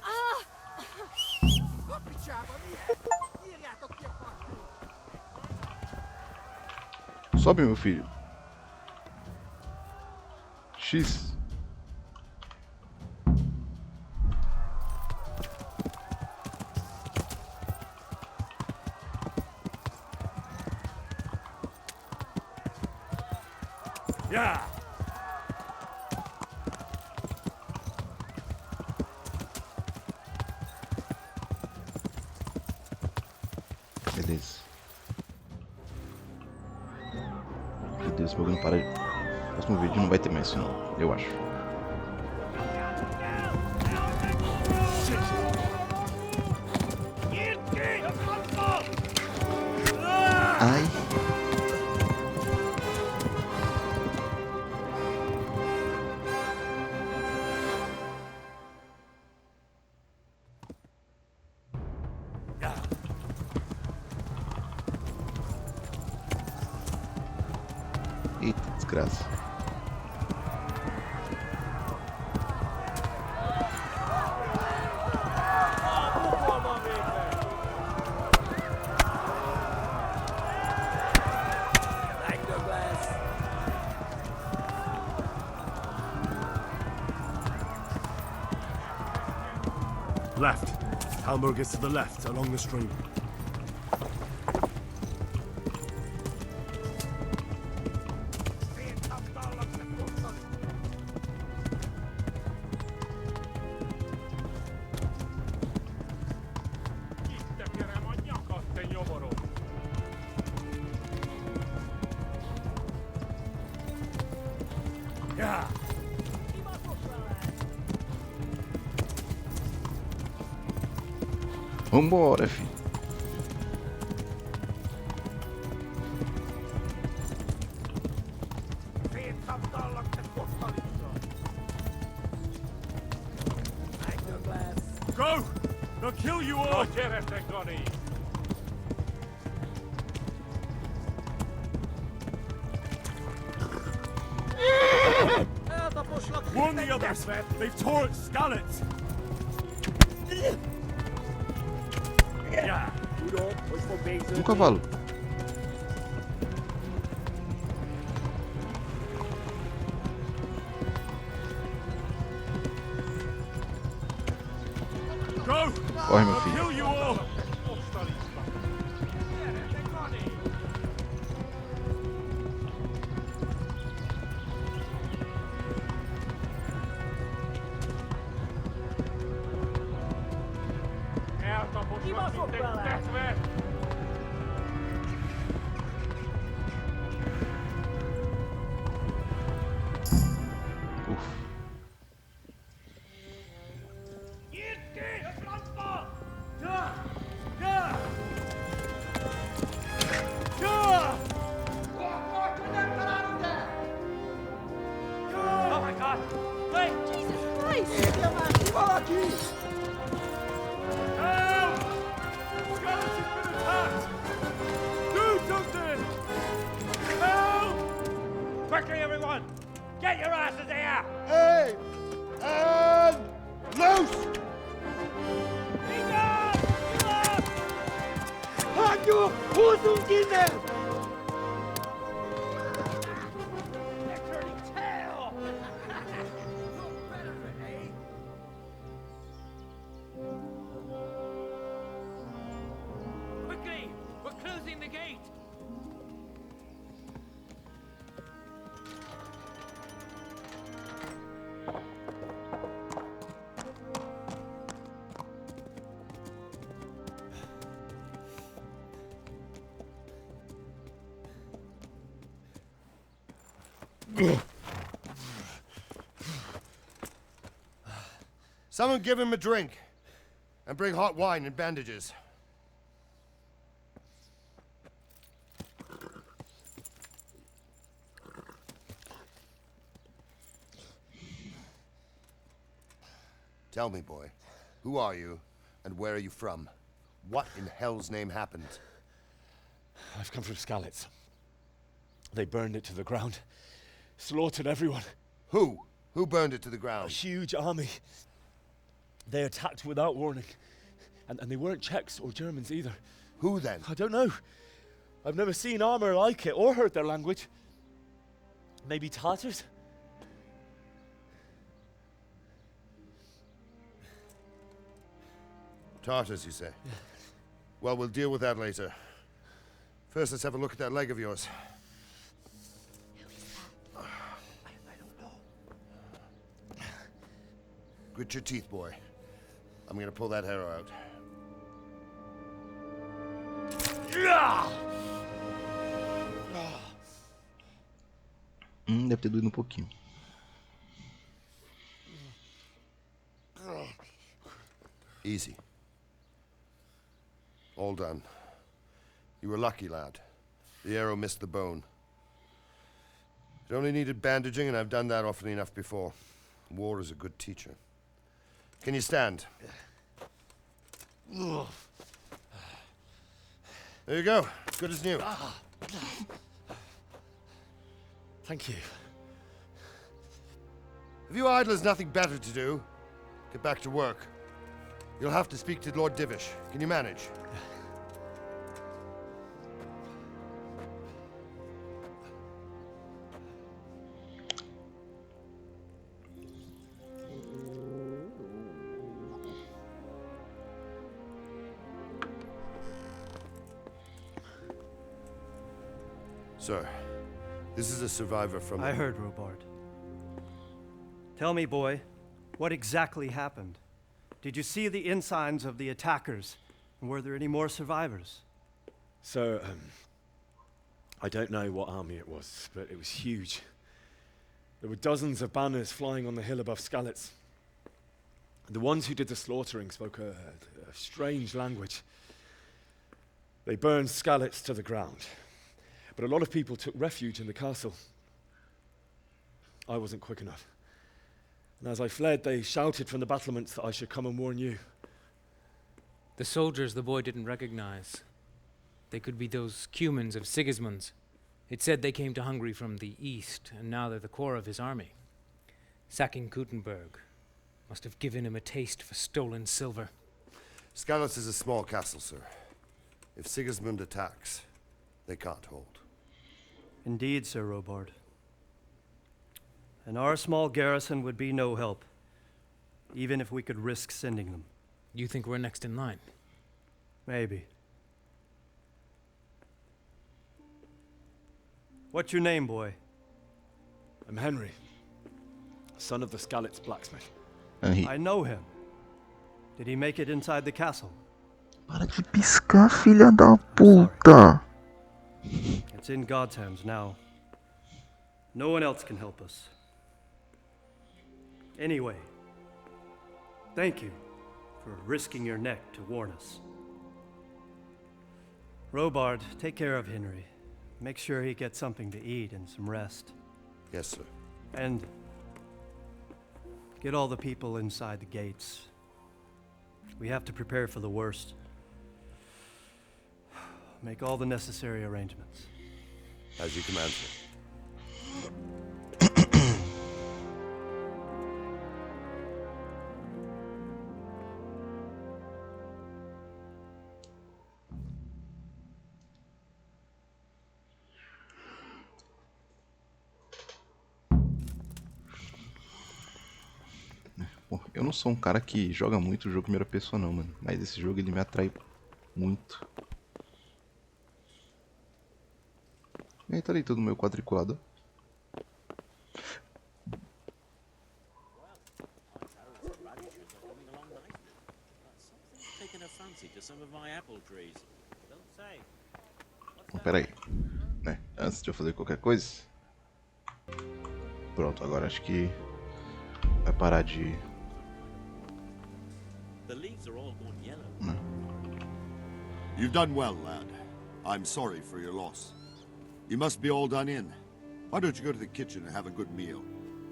Ah! Sobe, meu filho. X. Yeah. Beleza. Meu Deus, esse bagulho não para de... Próximo vídeo não vai ter mais isso não, eu acho. Ai. Eita, desgraça. Left. Hamburg is to the left, along the stream. Yeah. Vambora, filho. Go! They'll kill you all! Warn the others! They've tore at Scarlet! Yeah. Um cavalo. Corre, meu filho. Oh my God! Wait! Jesus Christ! Help! Scarlet has been attacked! Do something! Help! Quick! quickly, everyone! Get your asses here! Hey! And loose! 한주 우승진네! Quickly! We're closing the gate! Someone give him a drink. And bring hot wine and bandages. Tell me, boy, who are you, and where are you from? What in hell's name happened? I've come from Skalitz. They burned it to the ground. Slaughtered everyone. Who? Who burned it to the ground? A huge army. They attacked without warning. And they weren't Czechs or Germans either. Who then? I don't know. I've never seen armor like it or heard their language. Maybe Tatars? Tartars, you say? Yeah. Well, we'll deal with that later. First, let's have a look at that leg of yours. Who is that? I don't know. Grit your teeth, boy. I'm gonna pull that arrow out. Deve ter doído um pouquinho. Easy. All done. You were lucky, lad. The arrow missed the bone. It only needed bandaging, and I've done that often enough before. War is a good teacher. Can you stand? There you go. Good as new. Thank you. If you idlers nothing better to do, get back to work. You'll have to speak to Lord Divish. Can you manage? Sir, this is a survivor from... I heard, Robard. Tell me, boy, what exactly happened? Did you see the ensigns of the attackers? And were there any more survivors? So, I don't know what army it was, but it was huge. There were dozens of banners flying on the hill above Skalitz. The ones who did the slaughtering spoke a strange language. They burned Skalitz to the ground. But a lot of people took refuge in the castle. I wasn't quick enough. And as I fled, they shouted from the battlements that I should come and warn you. The soldiers the boy didn't recognize. They could be those Cumans of Sigismund's. It said they came to Hungary from the east, and now they're the core of his army. Sacking Gutenberg must have given him a taste for stolen silver. Skalitz is a small castle, sir. If Sigismund attacks, they can't hold. Indeed, Sir Robard. And our small garrison would be no help, even if we could risk sending them. You think we're next in line? Maybe. What's your name, boy? I'm Henry, son of the Skalitz blacksmith. I know him. Did he make it inside the castle? Para de piscar, filha da puta! It's in God's hands now. No one else can help us. Anyway, thank you for risking your neck to warn us. Robard, take care of Henry. Make sure he gets something to eat and some rest. Yes, sir. And get all the people inside the gates. We have to prepare for the worst. Make all the necessary arrangements. As you command, sir. Eu não sou um cara que joga muito jogo em primeira pessoa não, mano. Mas esse jogo ele me atrai muito. E aí tá ali todo o meu quadriculado. Pera aí, né? Antes de eu fazer qualquer coisa. Pronto, agora acho que vai parar de... You've done well, lad. I'm sorry for your loss. You must be all done in. Why don't you go to the kitchen and have a good meal?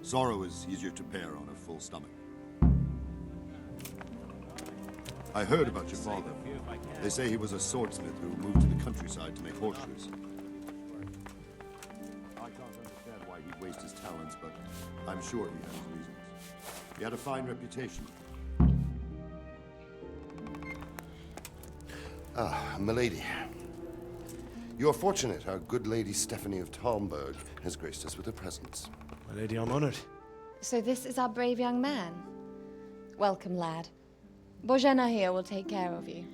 Sorrow is easier to bear on a full stomach. I heard about your father. They say he was a swordsmith who moved to the countryside to make horseshoes. I can't understand why he'd waste his talents, but I'm sure he has reasons. He had a fine reputation. Ah, milady. You're fortunate our good lady Stephanie of Talmberg has graced us with her presence. My lady, I'm honored. So this is our brave young man. Welcome, lad. Bojena here will take care of you.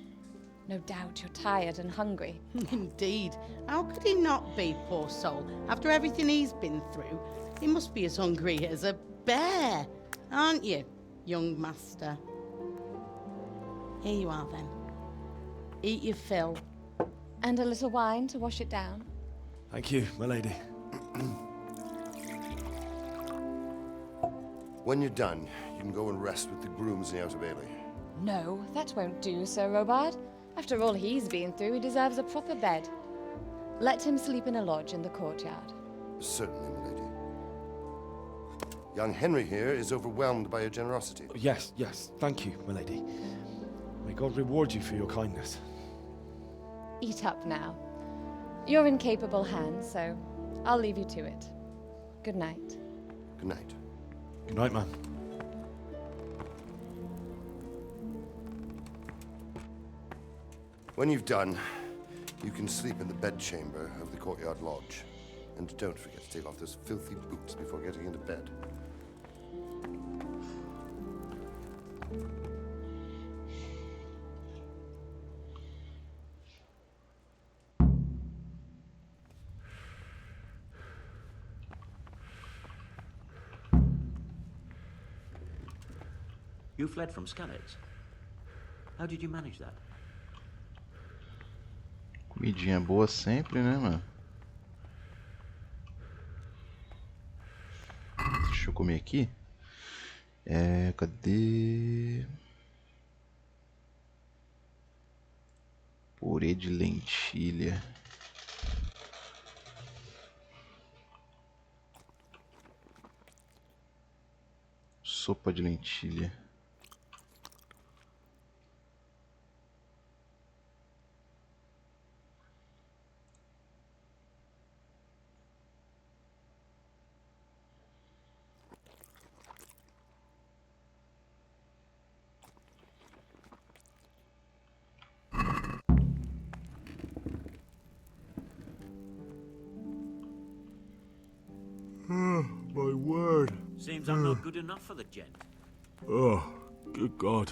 No doubt you're tired and hungry. Indeed. How could he not be, poor soul? After everything he's been through, he must be as hungry as a bear, aren't you, young master? Here you are, then. Eat your fill. And a little wine to wash it down. Thank you, my lady. When you're done, you can go and rest with the grooms in the Outer Bailey. No, that won't do, Sir Robard. After all he's been through, he deserves a proper bed. Let him sleep in a lodge in the courtyard. Certainly, milady. Young Henry here is overwhelmed by your generosity. Yes, yes, thank you, my lady. May God reward you for your kindness. Eat up now. You're in capable hands, so I'll leave you to it. Good night. Good night. Good night, man. When you've done, you can sleep in the bedchamber of the courtyard lodge. And don't forget to take off those filthy boots before getting into bed. You fled from Skalitz. How did you manage that? Comidinha boa sempre, né, mano? Deixa eu comer aqui. Cadê? Purê de lentilha. Sopa de lentilha. My word. Seems I'm not good enough for the gent. Oh, good God.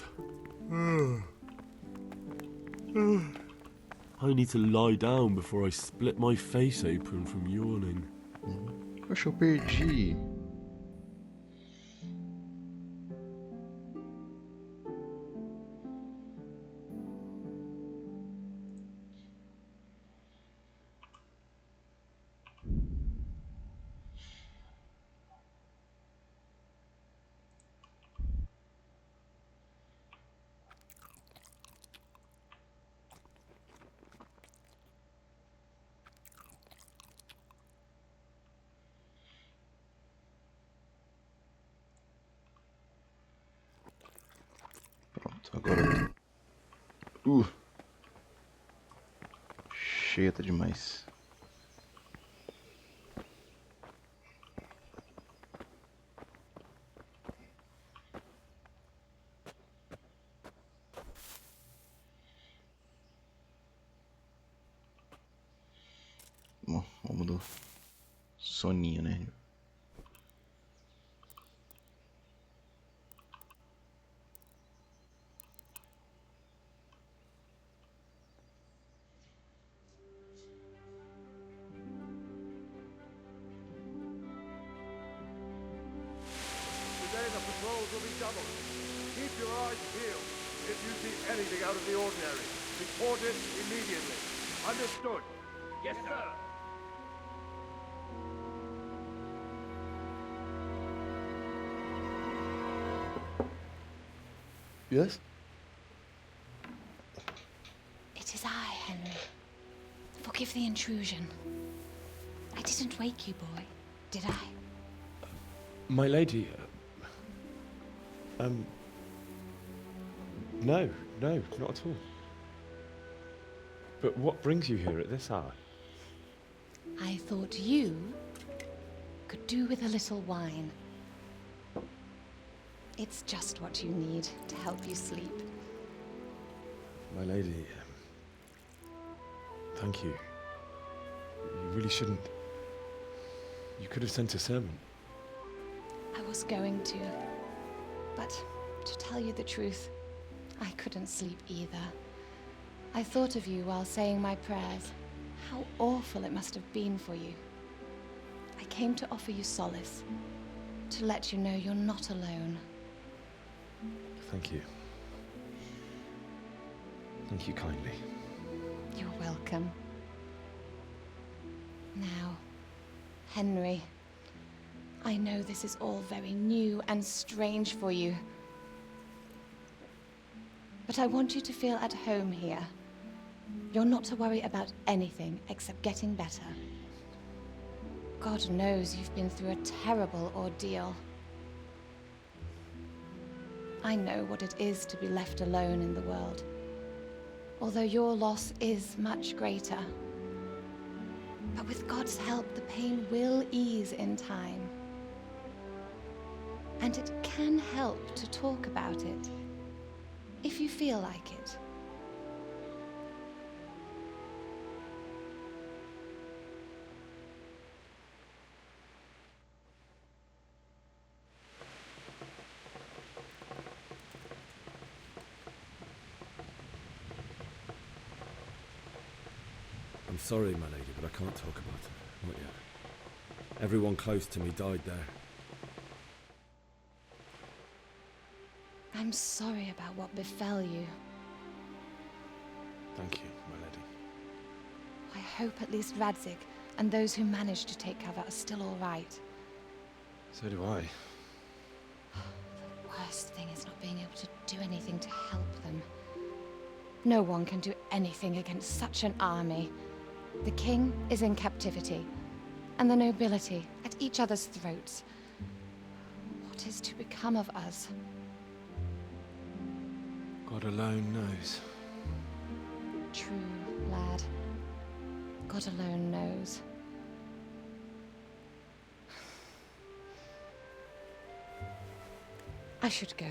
I need to lie down before I split my face open from yawning. Poxa, eu perdi. Agora. Cheia tá demais. Bom, vamos do soninho, né? double. Keep your eyes peeled. If you see anything out of the ordinary, report it immediately. Understood? Yes, sir. Yes? It is I, Henry. Forgive the intrusion. I didn't wake you, boy, did I? My lady, no, not at all. But what brings you here at this hour? I thought you could do with a little wine. It's just what you need to help you sleep. My lady, thank you. You really shouldn't. You could have sent a servant. I was going to, but to tell you the truth, I couldn't sleep either. I thought of you while saying my prayers. How awful it must have been for you. I came to offer you solace, to let you know you're not alone. Thank you. Thank you kindly. You're welcome. Now, Henry, I know this is all very new and strange for you, but I want you to feel at home here. You're not to worry about anything except getting better. God knows you've been through a terrible ordeal. I know what it is to be left alone in the world, although your loss is much greater. But with God's help, the pain will ease in time. And it can help to talk about it, if you feel like it. I'm sorry, my lady, but I can't talk about it. Not yet. Everyone close to me died there. I'm sorry about what befell you. Thank you, my lady. I hope at least Radzig and those who managed to take cover are still all right. So do I. The worst thing is not being able to do anything to help them. No one can do anything against such an army. The king is in captivity, and the nobility at each other's throats. What is to become of us? God alone knows. True, lad. God alone knows. I should go.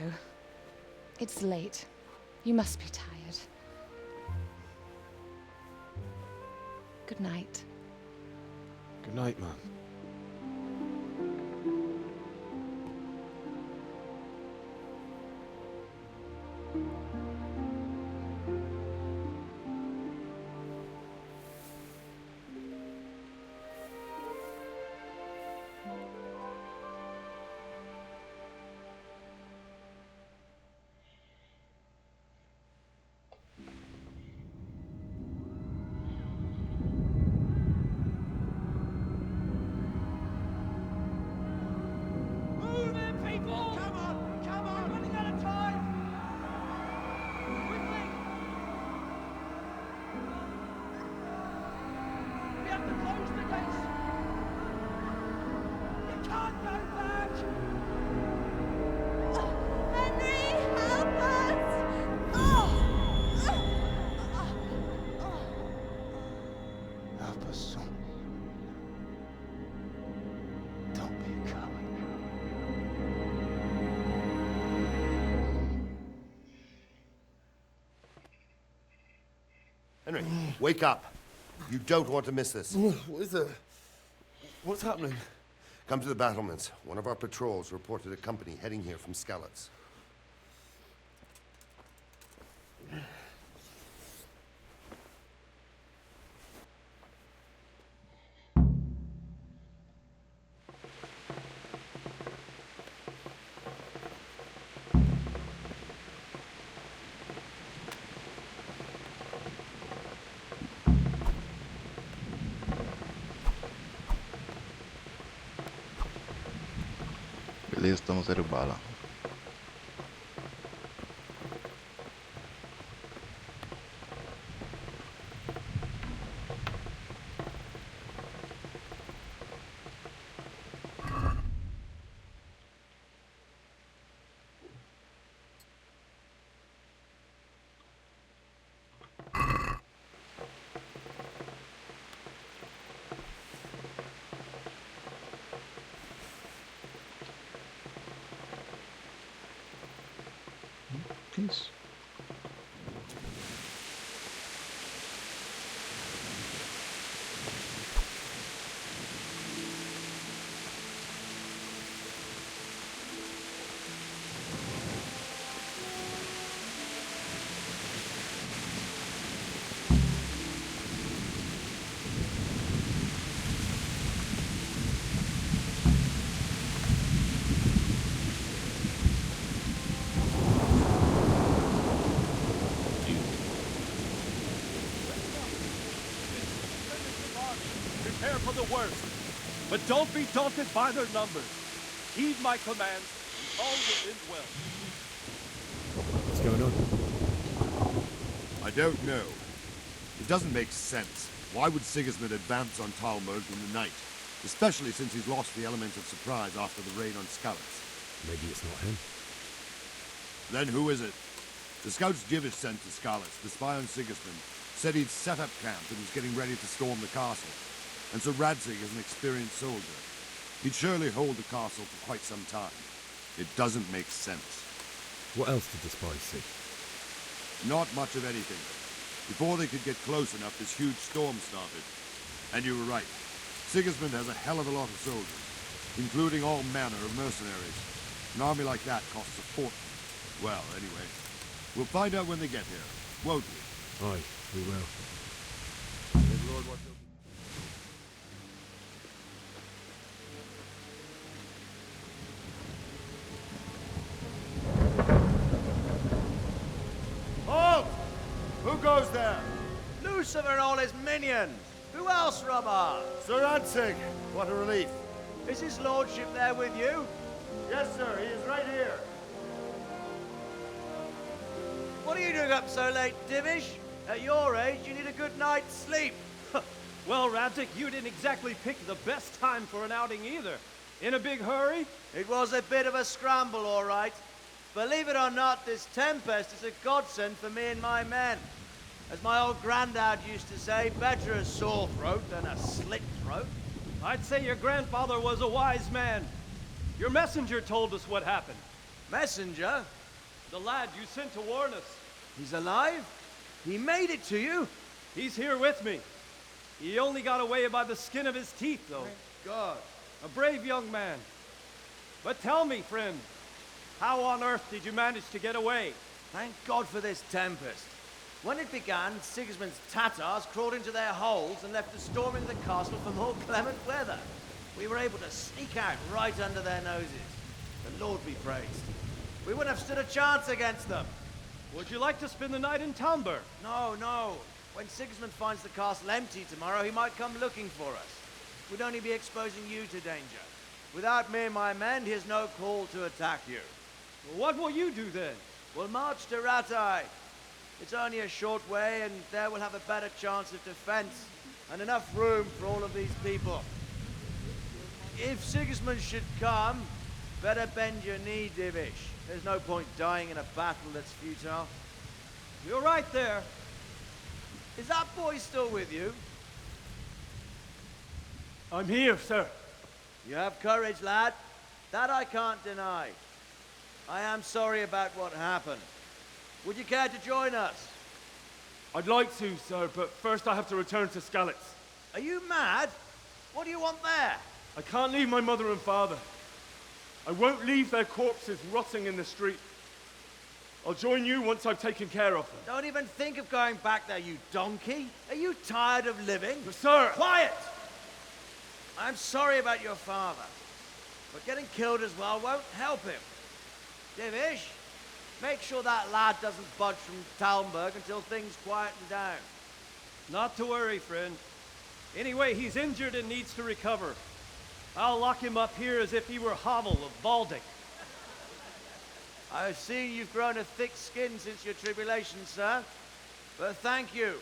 It's late. You must be tired. Good night. Good night, Mum. Move it, people! Come on! Come on! Running out of time! Quickly! We have to close the gates! You can't go back! Henry, help us! Help us, son. Don't be a coward. Henry, wake up. You don't want to miss this. What is it? What's happening? Come to the battlements. One of our patrols reported a company heading here from Skalitz. Beleza, estamos 0 bala. Que isso? Prepare for the worst, but don't be daunted by their numbers. Heed my commands, and all will end well. What's going on? I don't know. It doesn't make sense. Why would Sigismund advance on Talmberg in the night? Especially since he's lost the element of surprise after the raid on Skalitz. Maybe it's not him. Then who is it? The scouts Jivish sent to Skalitz, the spy on Sigismund, said he'd set up camp and was getting ready to storm the castle. And so Radzig is an experienced soldier. He'd surely hold the castle for quite some time. It doesn't make sense. What else did the spies see? Not much of anything. Before they could get close enough, this huge storm started. And you were right. Sigismund has a hell of a lot of soldiers, including all manner of mercenaries. An army like that costs a fortune. Well, anyway, we'll find out when they get here, won't we? Aye, we will. May Lord watch over. Halt! Who goes there? Lucifer and all his minions. Who else, Robert? Sir Radzig. What a relief. Is his lordship there with you? Yes, sir. He is right here. What are you doing up so late, Divish? At your age, you need a good night's sleep. Well, Radzig, you didn't exactly pick the best time for an outing either. In a big hurry? It was a bit of a scramble, all right. Believe it or not, this tempest is a godsend for me and my men. As my old granddad used to say, better a sore throat than a slit throat. I'd say your grandfather was a wise man. Your messenger told us what happened. Messenger? The lad you sent to warn us. He's alive? He made it to you? He's here with me. He only got away by the skin of his teeth, though. Thank God. A brave young man. But tell me, friend, how on earth did you manage to get away? Thank God for this tempest. When it began, Sigismund's Tatars crawled into their holes and left us storming the castle for more clement weather. We were able to sneak out right under their noses. The Lord be praised. We wouldn't have stood a chance against them. Would you like to spend the night in Talmberg? No, no. When Sigismund finds the castle empty tomorrow, he might come looking for us. We'd only be exposing you to danger. Without me and my men, he has no call to attack you. Well, what will you do then? We'll march to Rattay. It's only a short way, and there we'll have a better chance of defense and enough room for all of these people. If Sigismund should come, better bend your knee, Divish. There's no point dying in a battle that's futile. You're right there. Is that boy still with you? I'm here, sir. You have courage, lad. That I can't deny. I am sorry about what happened. Would you care to join us? I'd like to, sir, but first I have to return to Skalitz. Are you mad? What do you want there? I can't leave my mother and father. I won't leave their corpses rotting in the street. I'll join you once I've taken care of them. Don't even think of going back there, you donkey. Are you tired of living? But sir! Quiet! I'm sorry about your father, but getting killed as well won't help him. Divish, make sure that lad doesn't budge from Talmberg until things quieten down. Not to worry, friend. Anyway, he's injured and needs to recover. I'll lock him up here as if he were Havel of Baldic. I've seen you've grown a thick skin since your tribulation, sir. But thank you.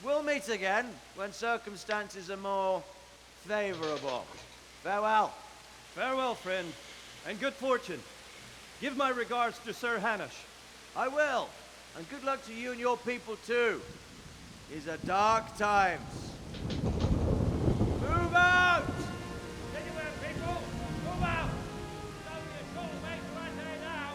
We'll meet again when circumstances are more favorable. Farewell. Farewell, friend, and good fortune. Give my regards to Sir Hanush. I will. And good luck to you and your people, too. These are dark times. Move out! Anywhere, people! Move out! It's only a short way to right there now!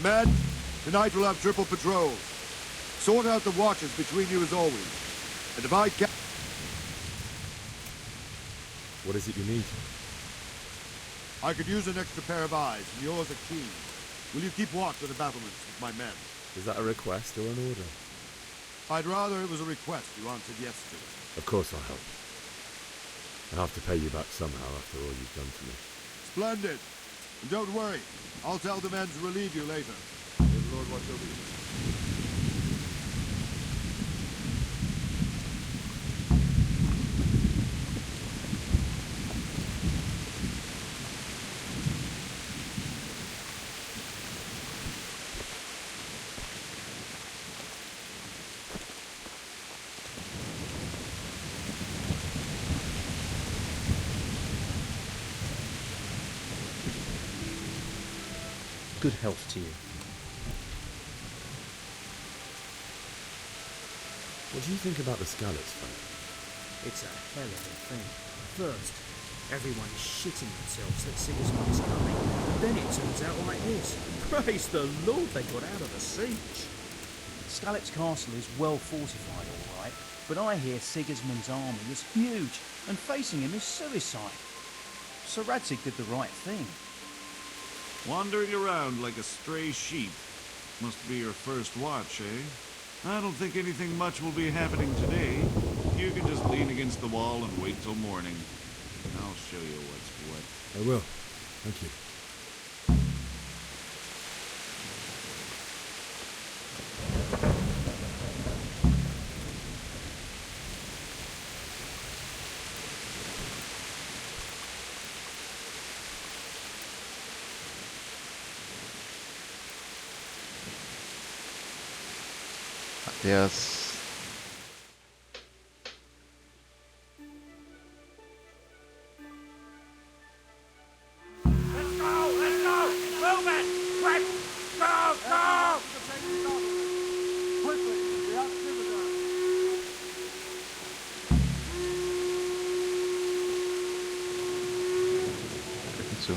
Men, tonight we'll have triple patrols. Sort out the watches between you as always. And if I can... What is it you need? I could use an extra pair of eyes, and yours are keen. Will you keep watch on the battlements with my men? Is that a request or an order? I'd rather it was a request you answered yes to. Of course I'll help. I'll have to pay you back somehow after all you've done for me. Splendid. And don't worry, I'll tell the men to relieve you later. May the Lord watch over you. Good health to you. What do you think about the Scallops fight? It's a hell of a thing. First, everyone is shitting themselves that Sigismund's coming. Then it turns out like this. Praise the Lord they got out of the siege. Scallops Castle is well fortified, all right, but I hear Sigismund's army is huge, and facing him is suicide. Sir Radzig did the right thing. Wandering around like a stray sheep. Must be your first watch, eh? I don't think anything much will be happening today. You can just lean against the wall and wait till morning. I'll show you what's what. I will. Thank you. Yes. Let's go! Let's go! Move it! Quick! Go! Go! Quickly, we outnumbered them. Isso.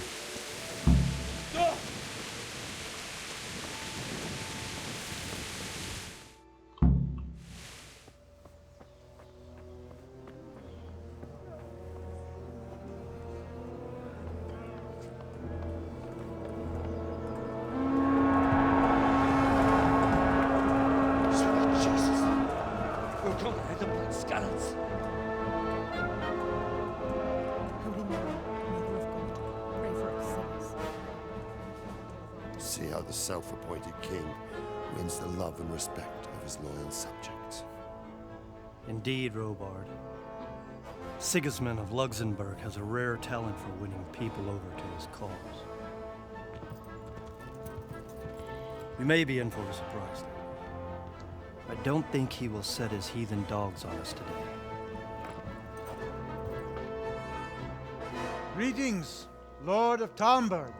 See how the self-appointed king wins the love and respect of his loyal subjects. Indeed, Robard. Sigismund of Luxembourg has a rare talent for winning people over to his cause. We may be in for a surprise, though. I don't think he will set his heathen dogs on us today. Greetings, Lord of Talmberg.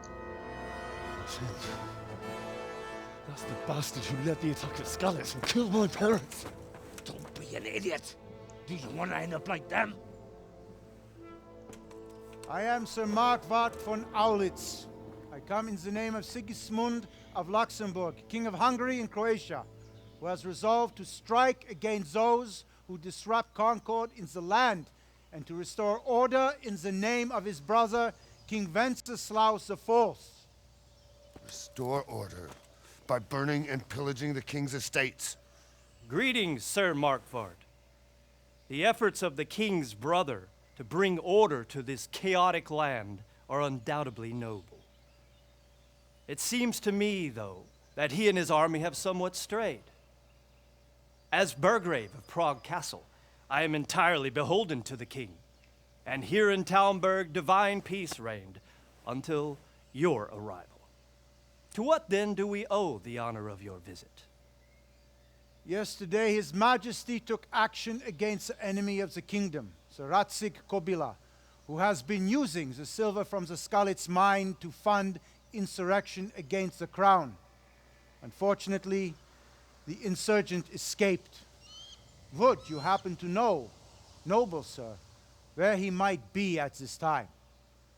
That's the bastard who led the attack at Scallops and killed my parents. Don't be an idiot. Do you want to end up like them? I am Sir Markwart von Aulitz. I come in the name of Sigismund of Luxembourg, King of Hungary and Croatia, who has resolved to strike against those who disrupt concord in the land and to restore order in the name of his brother, King Wenceslaus IV. Restore order by burning and pillaging the king's estates. Greetings, Sir Markwart. The efforts of the king's brother to bring order to this chaotic land are undoubtedly noble. It seems to me, though, that he and his army have somewhat strayed. As Burgrave of Prague Castle, I am entirely beholden to the king, and here in Talmberg divine peace reigned until your arrival. To what then do we owe the honor of your visit? Yesterday, His Majesty took action against the enemy of the kingdom, Sir Radzik Kobila, who has been using the silver from the Skalitz mine to fund insurrection against the crown. Unfortunately, the insurgent escaped. Would you happen to know, noble sir, where he might be at this time?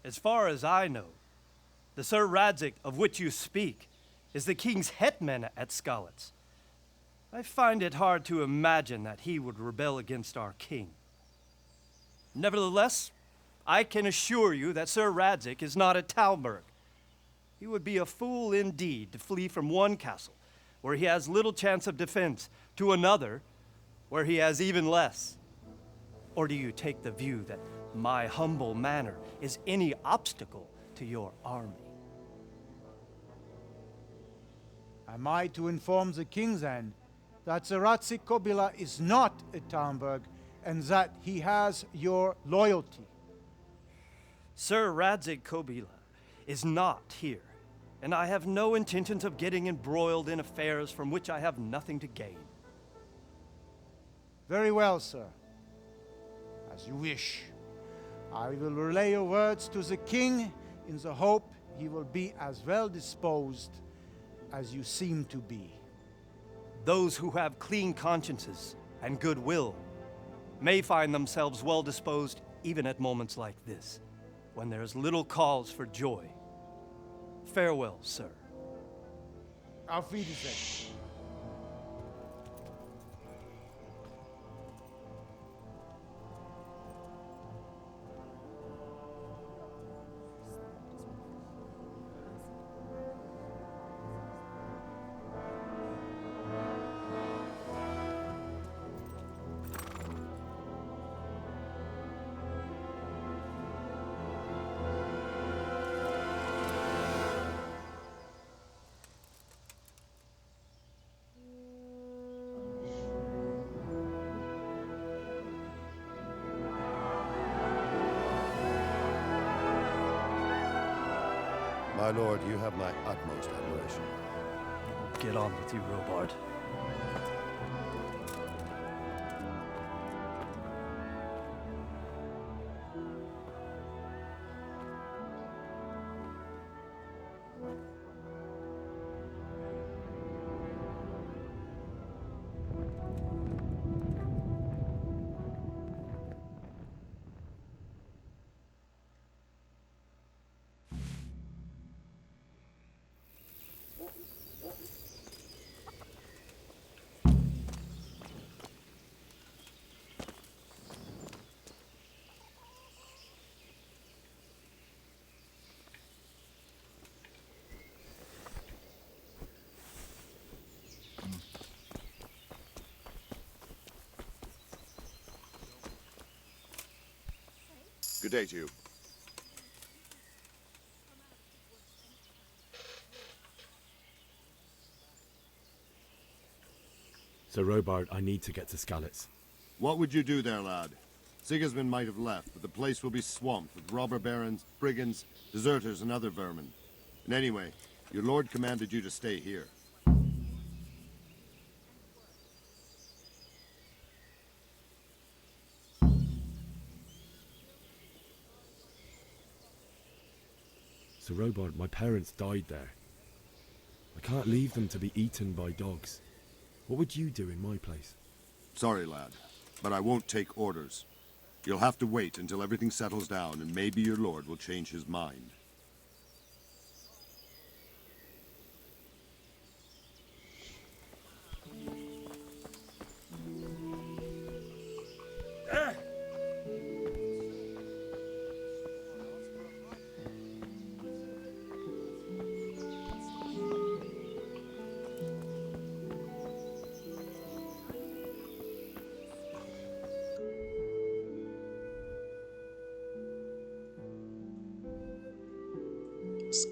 As far as I know, the Sir Radzik of which you speak is the king's hetman at Skalitz. I find it hard to imagine that he would rebel against our king. Nevertheless, I can assure you that Sir Radzik is not at Talmberg. He would be a fool indeed to flee from one castle, where he has little chance of defense, to another, where he has even less. Or do you take the view that my humble manner is any obstacle to your army? Am I to inform the king then that Sir Radzik Kobila is not at Talmberg and that he has your loyalty? Sir Radzik Kobila is not here, and I have no intentions of getting embroiled in affairs from which I have nothing to gain. Very well, sir. As you wish. I will relay your words to the king in the hope he will be as well disposed as you seem to be. Those who have clean consciences and goodwill may find themselves well disposed even at moments like this, when there is little cause for joy. Farewell, sir. Auf Wiedersehen. My lord, you have my utmost admiration. Get on with you, Robard. Good day to you. Sir Robard, I need to get to Skalitz. What would you do there, lad? Sigismund might have left, but the place will be swamped with robber barons, brigands, deserters, and other vermin. And anyway, your lord commanded you to stay here. Sir Robard, my parents died there. I can't leave them to be eaten by dogs. What would you do in my place? Sorry, lad, but I won't take orders. You'll have to wait until everything settles down, and maybe your lord will change his mind.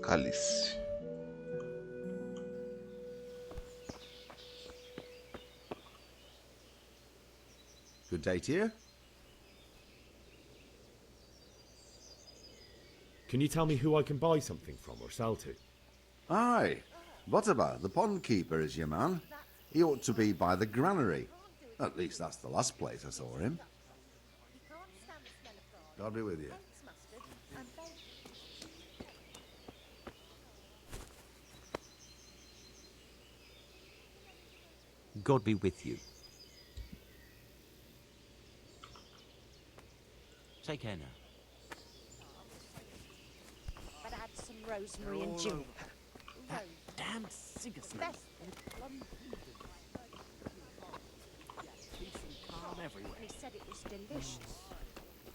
Cálice. Good day to you. Can you tell me who I can buy something from or sell to? Aye. Whatever, the pond keeper is your man. He ought to be by the granary. At least that's the last place I saw him. God be with you. God be with you. Take care now. But add some rosemary and ginger. That damn Sigismund. Peace and calm everywhere. He said it was delicious.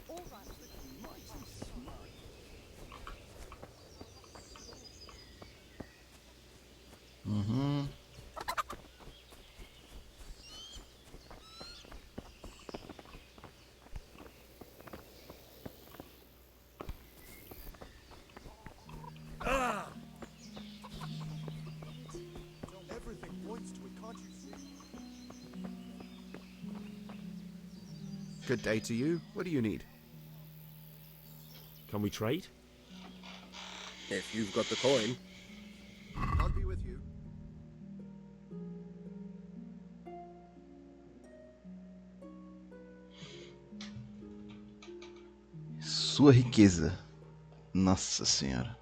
All right. Uhum. Everything points to it, can't you see? Good day to you. What do you need? Can we trade? If you've got the coin. I'll be with you. Sua riqueza. Nossa senhora.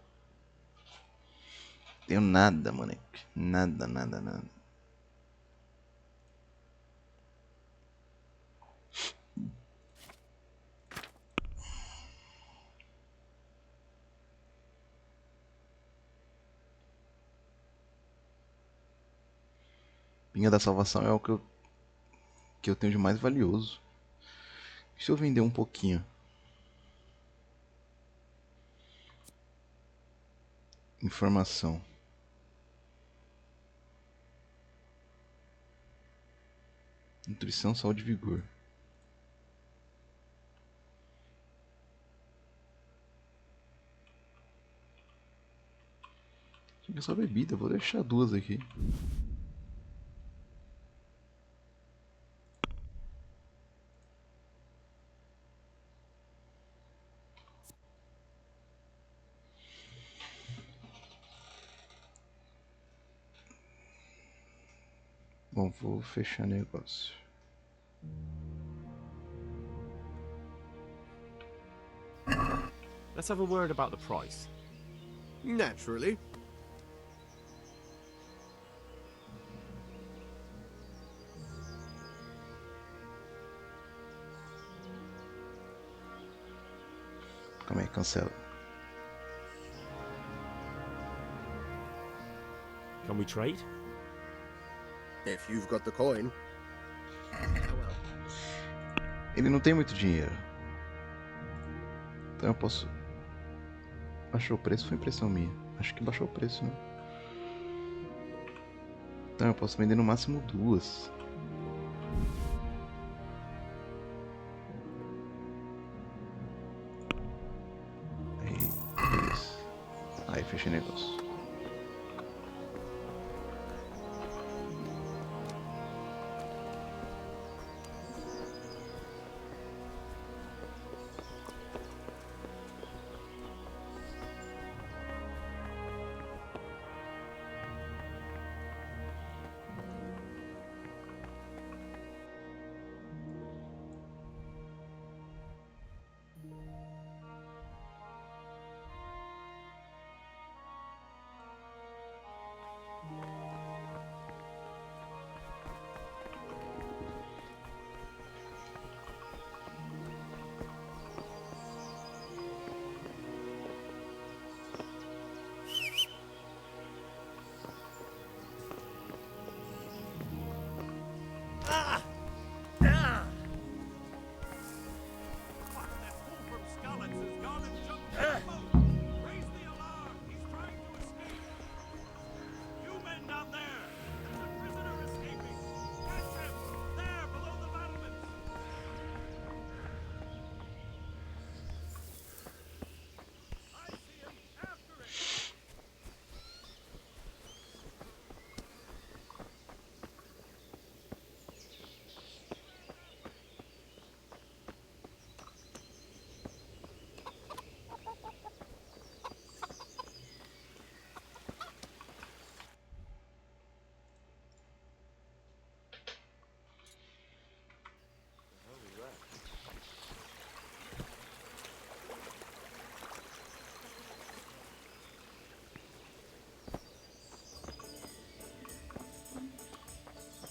Tenho nada, moleque. Nada, nada, nada. Pinga da salvação é o que eu tenho de mais valioso. Se eu vender um pouquinho. Informação. Nutrição, saúde e vigor. Chega só bebida, vou deixar duas aqui. Bom, vou fechar negócio. Let's have a word about the price. Naturally. Calma aí, cancela. Can we trade? If you've got the coin. Ele não tem muito dinheiro. Então eu posso... Baixou o preço? Foi impressão minha. Acho que baixou o preço, né? Então eu posso vender no máximo duas. Aí, beleza. Aí fechei negócio.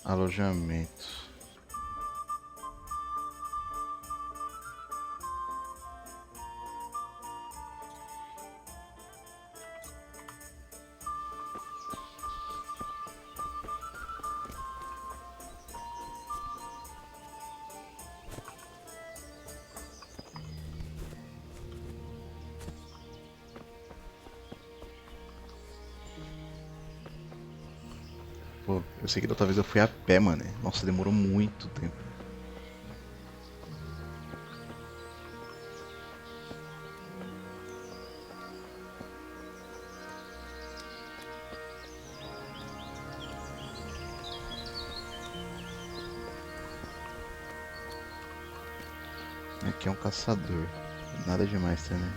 Alojamento. Pô, eu sei que da outra vez eu fui a pé, mano. Nossa, demorou muito tempo. Aqui é um caçador. Nada demais também.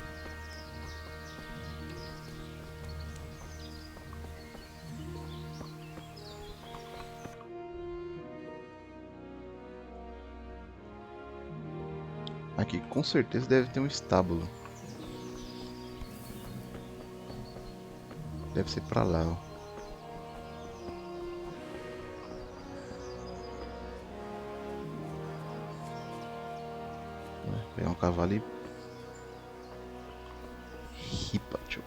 Aqui com certeza deve ter um estábulo. Deve ser pra lá, ó. Vou pegar um cavalo e... ripa, tio.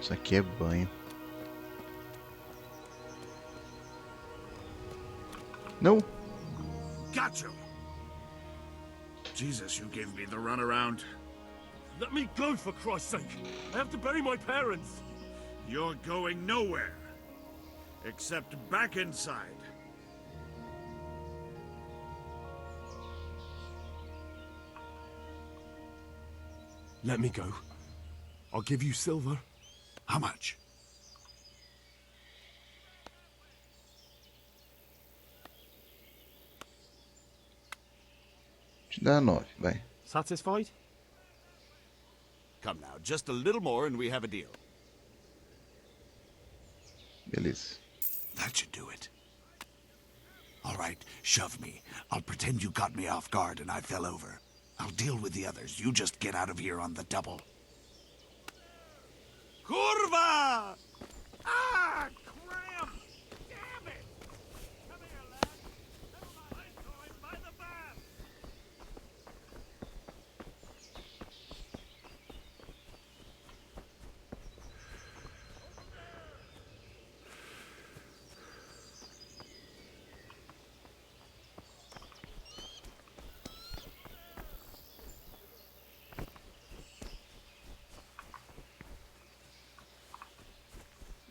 Isso aqui é banho. Não! Got you! Jesus, you gave me the runaround. Let me go, for Christ's sake! I have to bury my parents! You're going nowhere. Except back inside. Let me go. I'll give you silver. How much? Te dá 9, vai. Satisfied? Come now, just a little more and we have a deal. Beleza. That should do it. All right, shove me. I'll pretend you got me off guard and I fell over. I'll deal with the others. You just get out of here on the double. Curva! Ah, cramp! Damn it! Come here, lad. Never mind, going by the bath.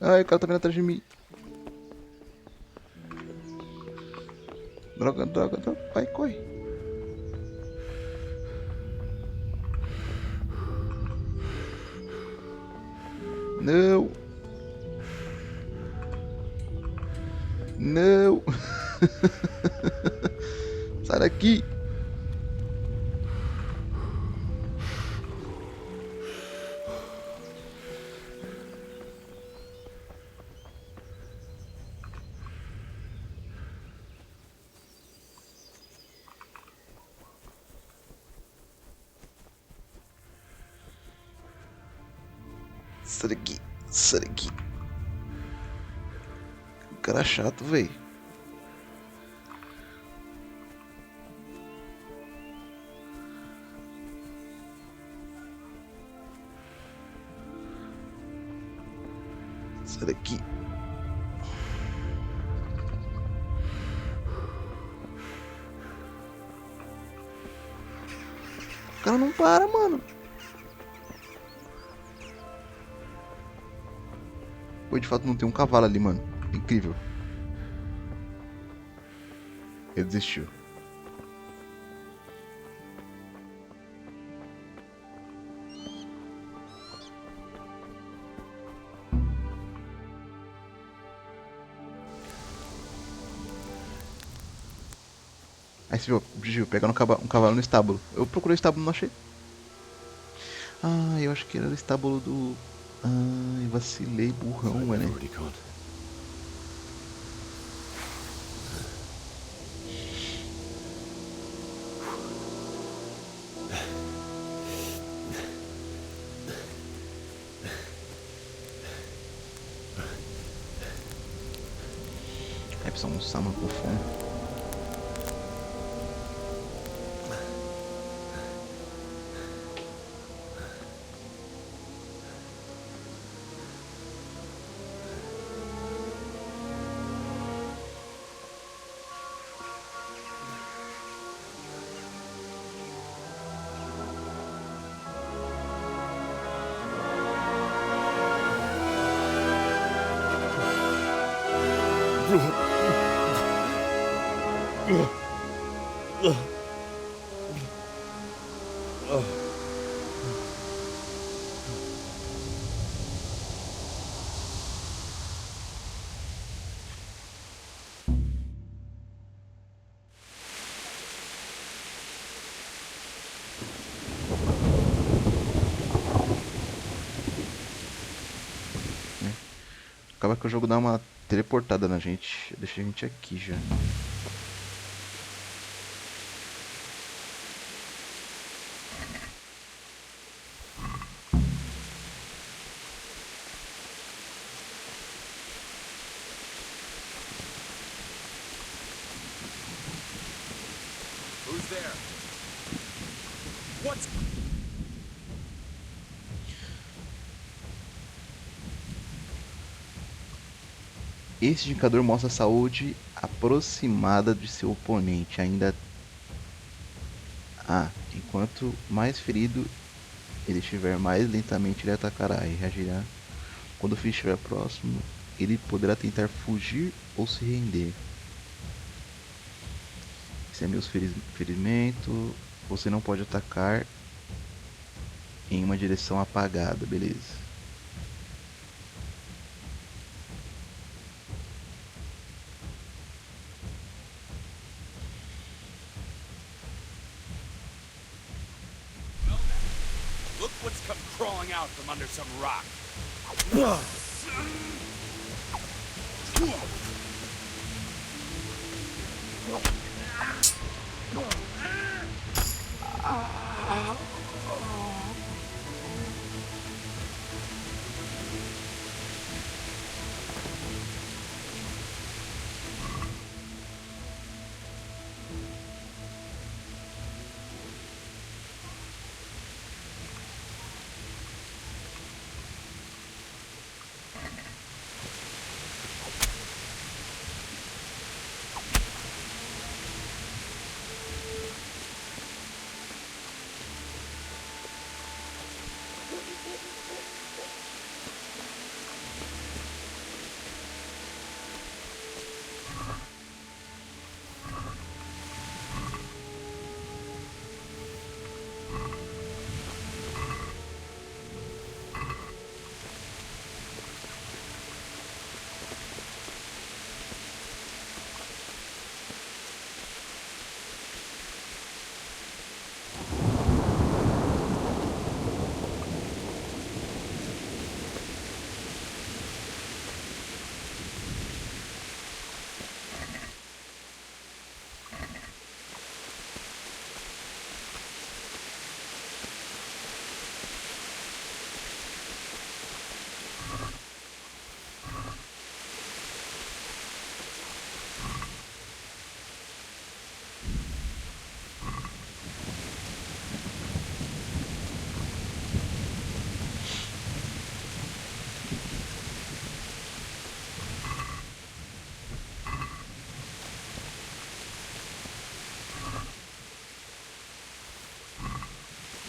Ai, o cara tá vindo atrás de mim. Droga, droga, droga. Vai, corre. Não. Não. Sai daqui. Sai daqui, sai daqui. Cara chato, véi. Sai daqui. O cara não para, mano. Pô, de fato não tem um cavalo ali, mano. Incrível. Ele desistiu. Aí você viu, objetivo, pegar um cavalo no estábulo. Eu procurei o estábulo e não achei. Ah, eu acho que era o estábulo do... Ai, vacilei, burrão, mano. É, precisa almoçar, mano, com fome. Acaba que o jogo dá uma teleportada na gente. Deixa a gente aqui já. Who's there? What's... Esse indicador mostra a saúde aproximada de seu oponente. Ainda... enquanto mais ferido ele estiver, mais lentamente ele atacará e reagirá. Quando o fim estiver próximo, ele poderá tentar fugir ou se render. Esse é meu ferimento. Você não pode atacar em uma direção apagada, beleza. Look what's come crawling out from under some rock.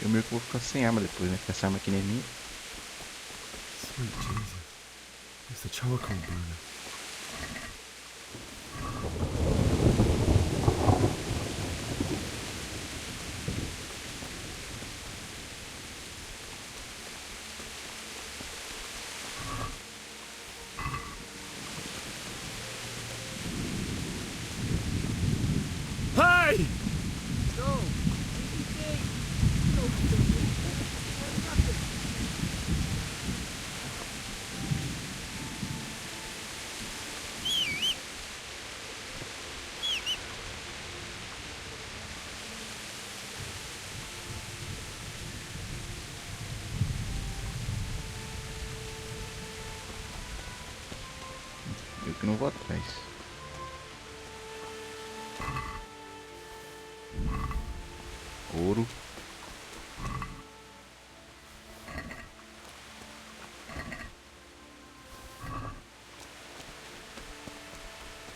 Eu meio que vou ficar sem arma depois, né? Porque essa arma aqui não é minha. Sweet Jesus. It's the charcoal burner. Hey! Eu que não vou atrás. Ouro.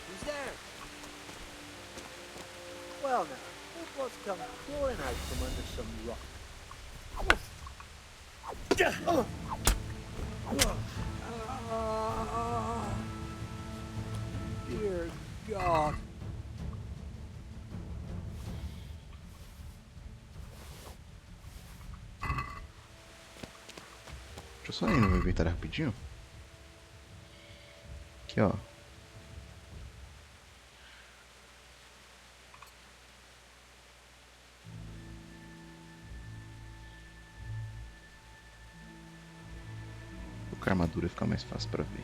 Who's there? Well now, look what's come pouring out from under some rock. Dear God. Deixa eu só ir no meu inventário rapidinho. Aqui, ó. Com a armadura fica mais fácil pra ver.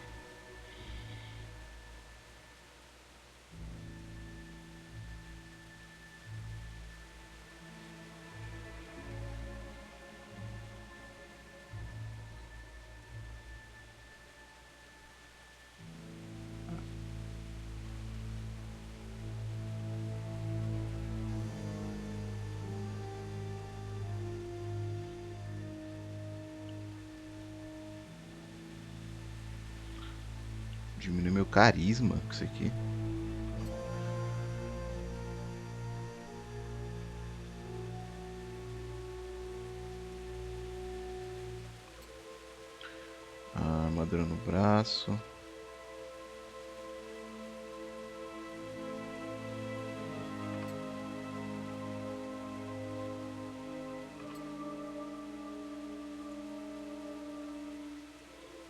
Diminui meu carisma com isso aqui. A armadura no braço.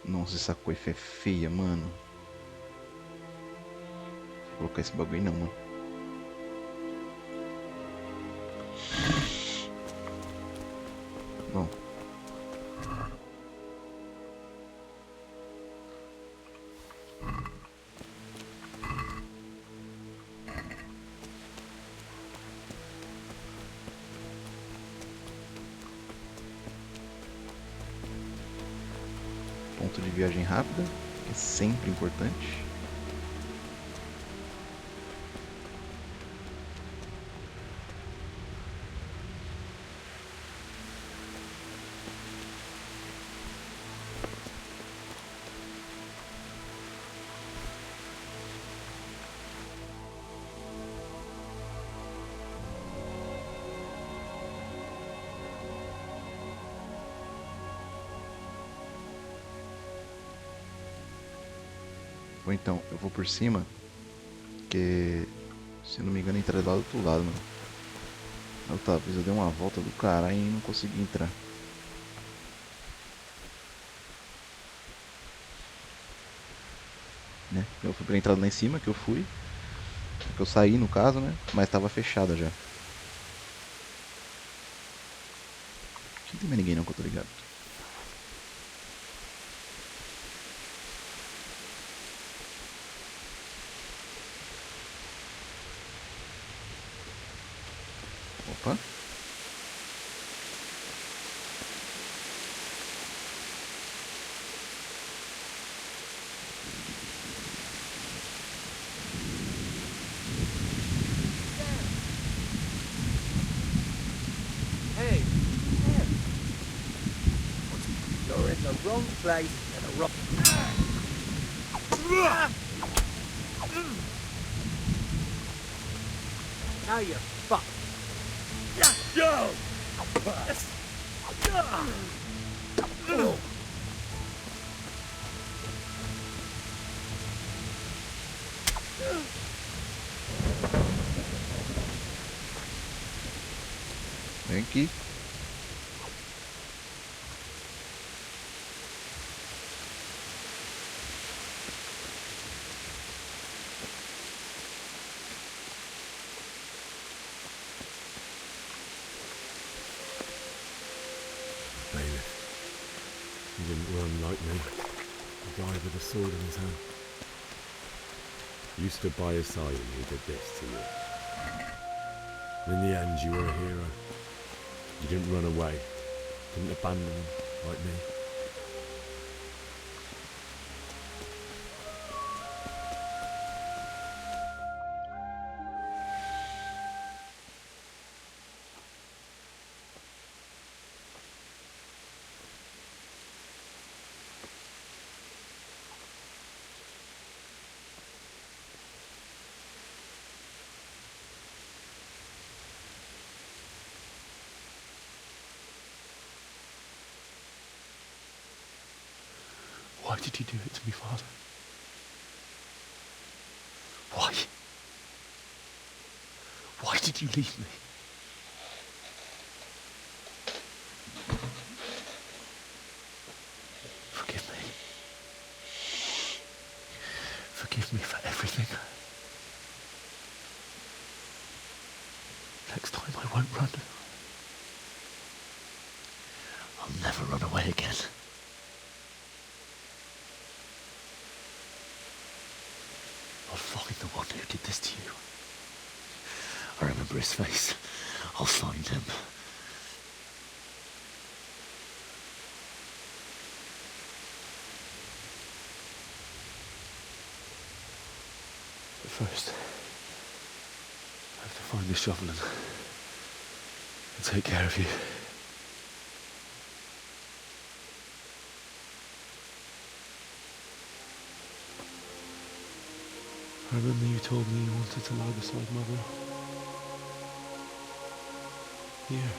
Nossa, essa coifa é feia, mano. Vou colocar esse bagulho não, mano. Bom. Ponto de viagem rápida, que é sempre importante. Ou então, eu vou por cima, porque, se não me engano, a entrada é lá do outro lado, mano. Da outra vez eu dei uma volta do caralho e não consegui entrar. Né? Eu fui pra entrada lá em cima, que eu fui. Que eu saí, no caso, né? Mas tava fechada já. Aqui não tem mais ninguém não, que eu tô ligado. Opa. Hey, there. You're in the wrong place at the wrong... Now you're fucked. Vem aqui. He didn't run like me. The guy with the sword in his hand. You stood by his side and he did this to you. In the end, you were a hero. You didn't run away. Didn't abandon him like me. did you do it to me, Father? Why? Why did you leave me? Forgive me. Forgive me for everything. Next time I won't run. I'll never run away again. I'll find the one who did this to you. I remember his face. I'll find him. But first, I have to find the shovel and take care of you. I remember you told me you wanted to lie beside Mother. Here.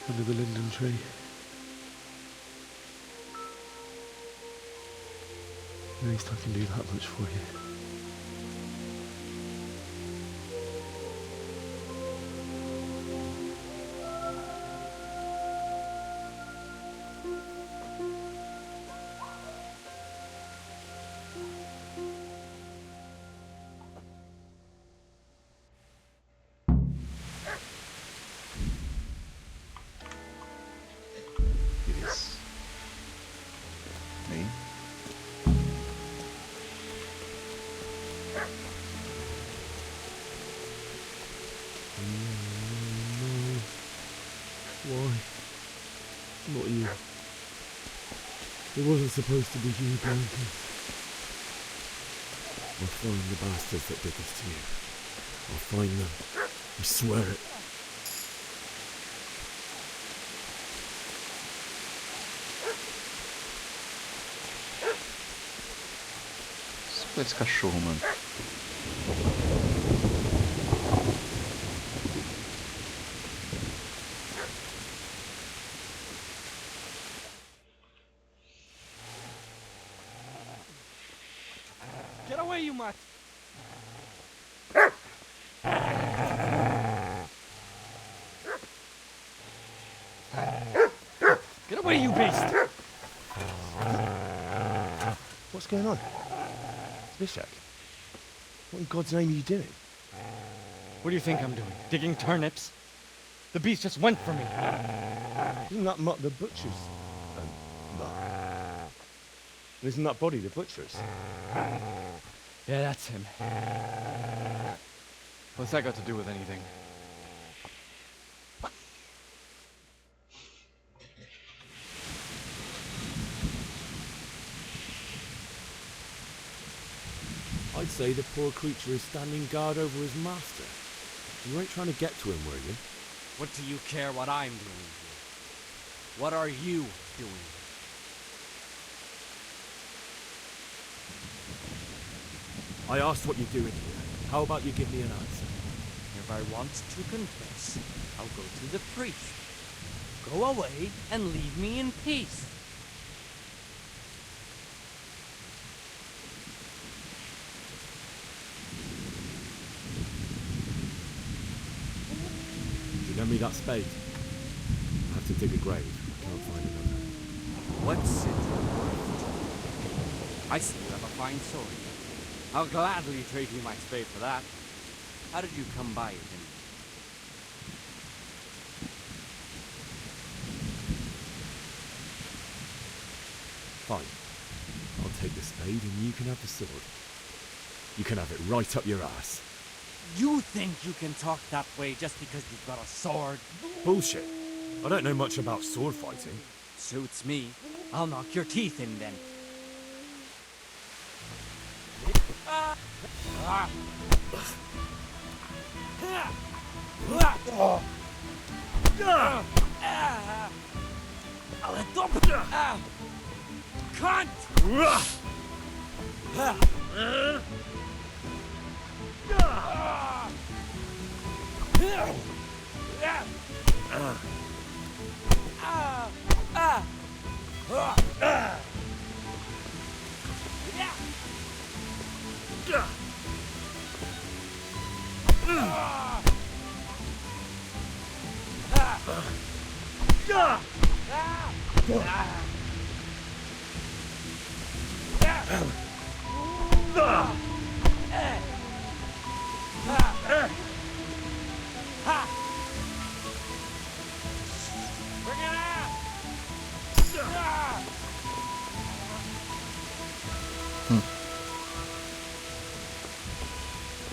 Under the linden tree. At least I can do that much for you. Why? Not you. It wasn't supposed to be you, Blanky. I'll find the bastards that did this to you. I'll find them. I swear it. Só esse cachorro, mano. Get away, you mutt! Get away, you beast! What's going on? Bishak? What in God's name are you doing? What do you think I'm doing? Digging turnips? The beast just went for me. Isn't that Mutt the butcher's? Mutt? Isn't that body the butcher's? Yeah, that's him. What's that got to do with anything? I'd say the poor creature is standing guard over his master. You weren't trying to get to him, were you? What do you care what I'm doing here? What are you doing? I asked what you're doing here. How about you give me an answer? If I want to confess, I'll go to the priest. Go away and leave me in peace. Lend me that spade. I have to dig a grave. I can't find another. What's it worth? I see you have a fine sword. I'll gladly trade you my spade for that. How did you come by it anyway? Fine. I'll take the spade and you can have the sword. You can have it right up your ass. You think you can talk that way just because you've got a sword? Bullshit. I don't know much about sword fighting. Suits me. I'll knock your teeth in then. Cunt!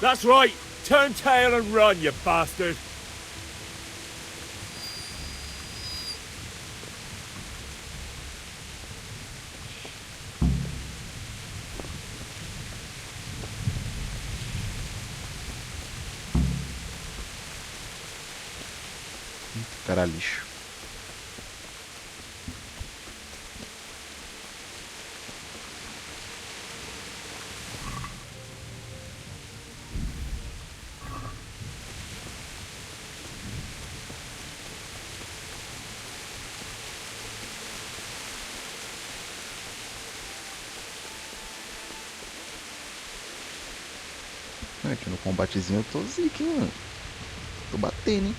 That's right. Turn tail and run, you bastard. Cara lixo. Aqui no combatezinho eu tô zica, hein, mano. Tô batendo, hein.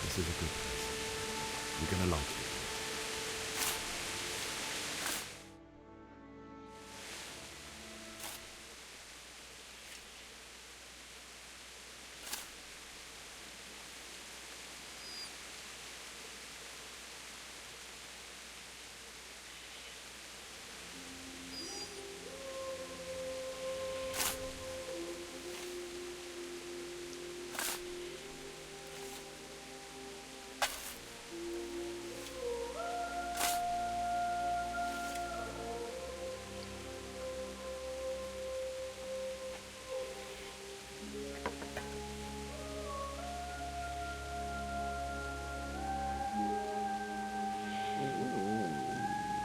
This is a good place. You're gonna like it.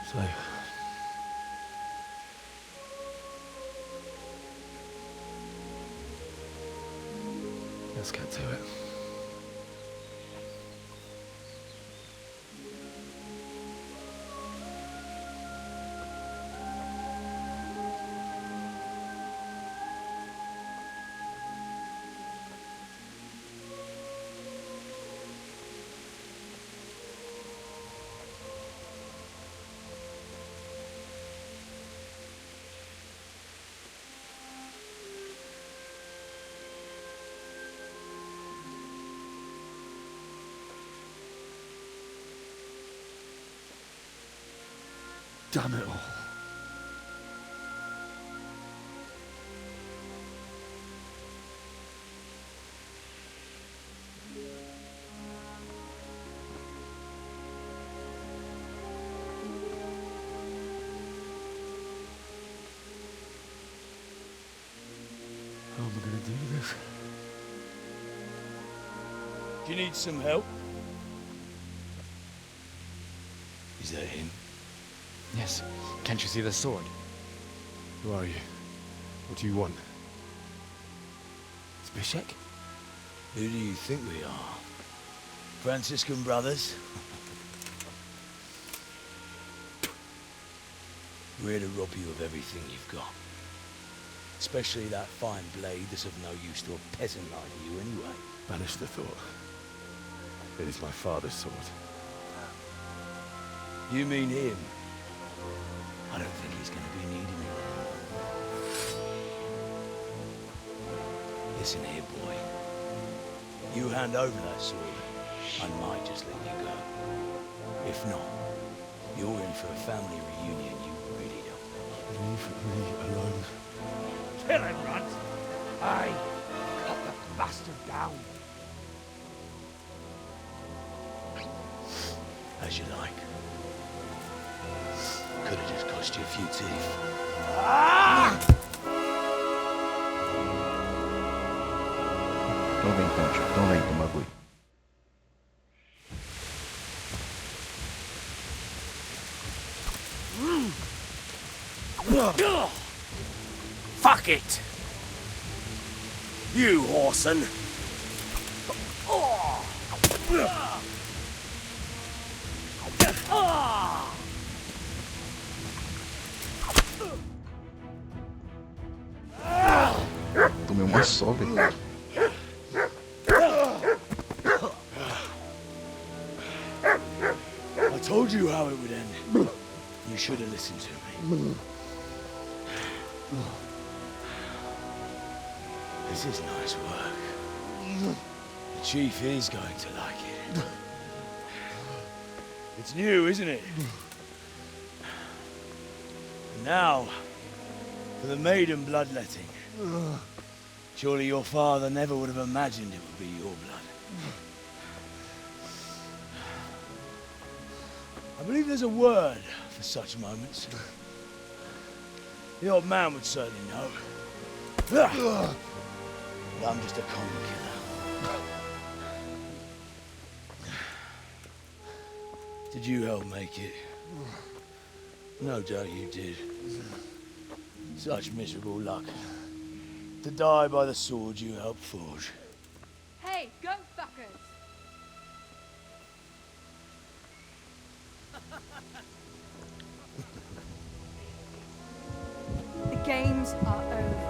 So, let's get to it. Damn it all. How am I gonna do this? Do you need some help? Is that him? Yes. Can't you see the sword? Who are you? What do you want? Zbyszek? Who do you think we are? Franciscan brothers? We're here to rob you of everything you've got. Especially that fine blade that's of no use to a peasant like you anyway. Banish the thought. It is my father's sword. You mean him? I don't think he's going to be needing it. Listen here, boy. You hand over that sword, I might just let you go. If not, you're in for a family reunion you really don't know. Leave me alone. Kill him, Runt! Aye, cut the bastard down. As you like. Could have just cost you a few teeth. Então vem então, tio. Então vem com o bagulho. Fuck it! You whoreson! Tomei uma só, velho. I told you how it would end. You should have listened to me. This is nice work. The chief is going to like it. It's new, isn't it? And now, for the maiden bloodletting. Surely your father never would have imagined it would be your blood. I believe there's a word for such moments. The old man would certainly know. But I'm just a common killer. Did you help make it? No doubt you did. Such miserable luck. To die by the sword you helped forge. Hey, go fuckers! The games are over.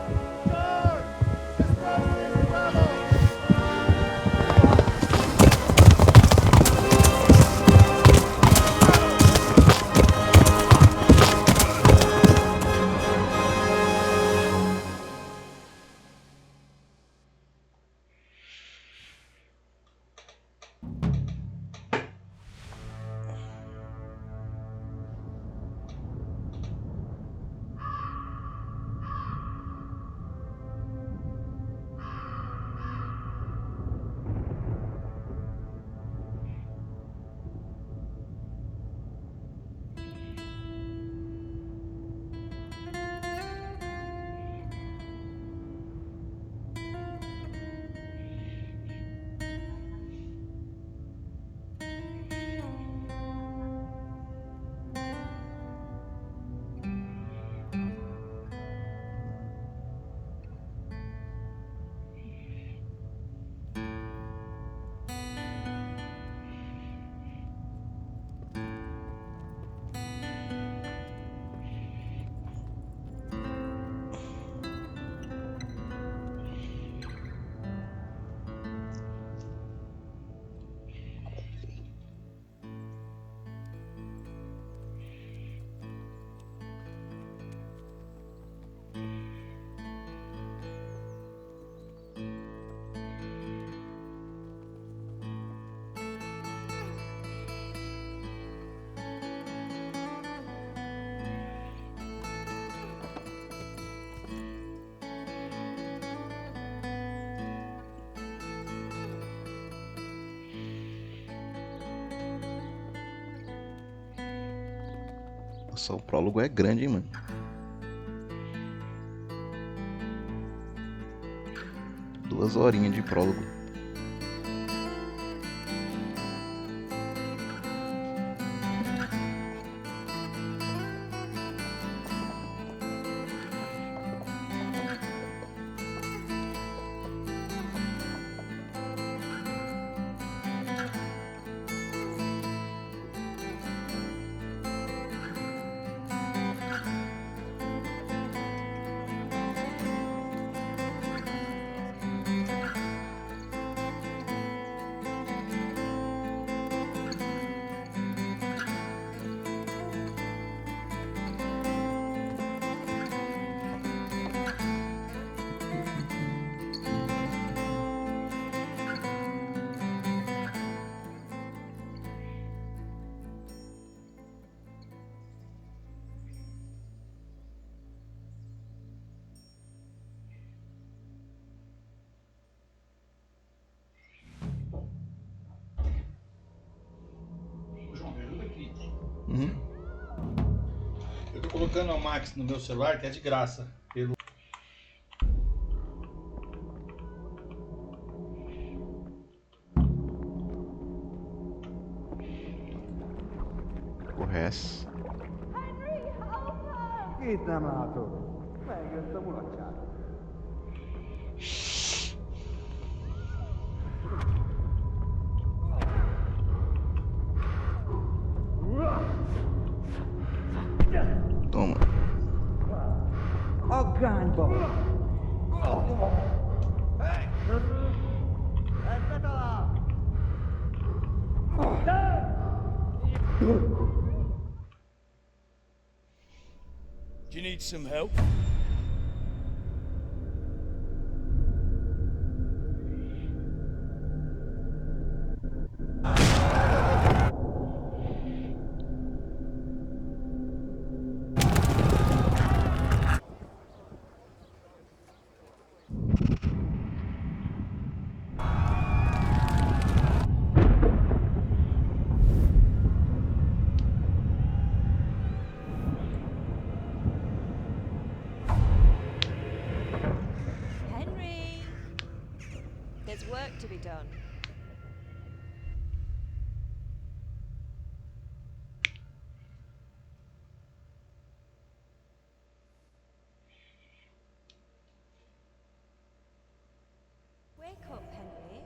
Nossa, o prólogo é grande, hein, mano. Duas horinhas de prólogo. Uhum. Eu tô colocando a Max no meu celular, que é de graça. Pelo... Correto. Kiittämätön. Meidän sitä munacciato. Do you need some help? Henry! There's work to be done. Wake up, Henry.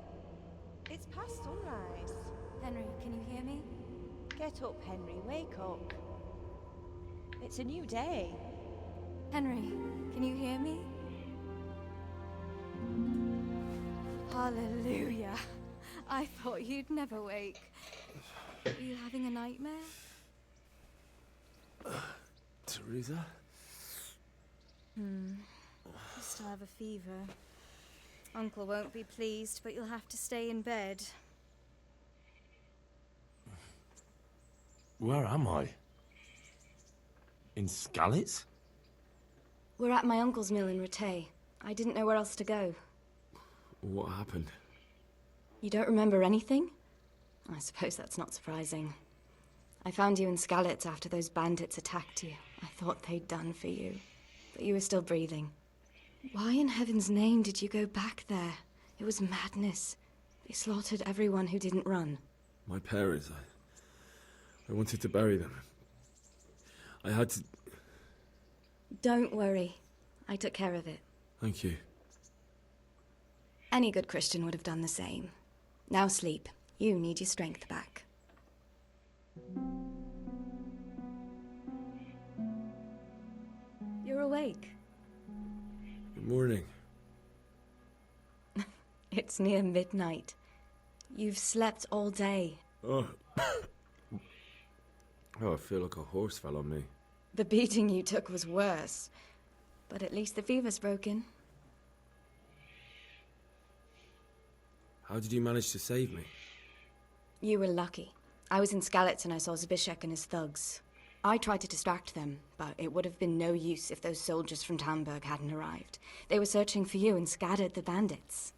It's past sunrise. Henry, can you hear me? Get up, Henry. Wake up. It's a new day. Henry, can you hear me? Hallelujah. I thought you'd never wake. Are you having a nightmare? Teresa? You still have a fever. Uncle won't be pleased, but you'll have to stay in bed. Where am I? In Skalitz? We're at my uncle's mill in Rattay. I didn't know where else to go. What happened? You don't remember anything? I suppose that's not surprising. I found you in Skalitz after those bandits attacked you. I thought they'd done for you, but you were still breathing. Why in heaven's name did you go back there? It was madness. They slaughtered everyone who didn't run. My parents, I wanted to bury them. I had to... Don't worry. I took care of it. Thank you. Any good Christian would have done the same. Now sleep. You need your strength back. You're awake. Good morning. It's near midnight. You've slept all day. Oh. Oh, I feel like a horse fell on me. The beating you took was worse. But at least the fever's broken. How did you manage to save me? You were lucky. I was in Skalitz and I saw Zbyszek and his thugs. I tried to distract them, but it would have been no use if those soldiers from Tamburg hadn't arrived. They were searching for you and scattered the bandits.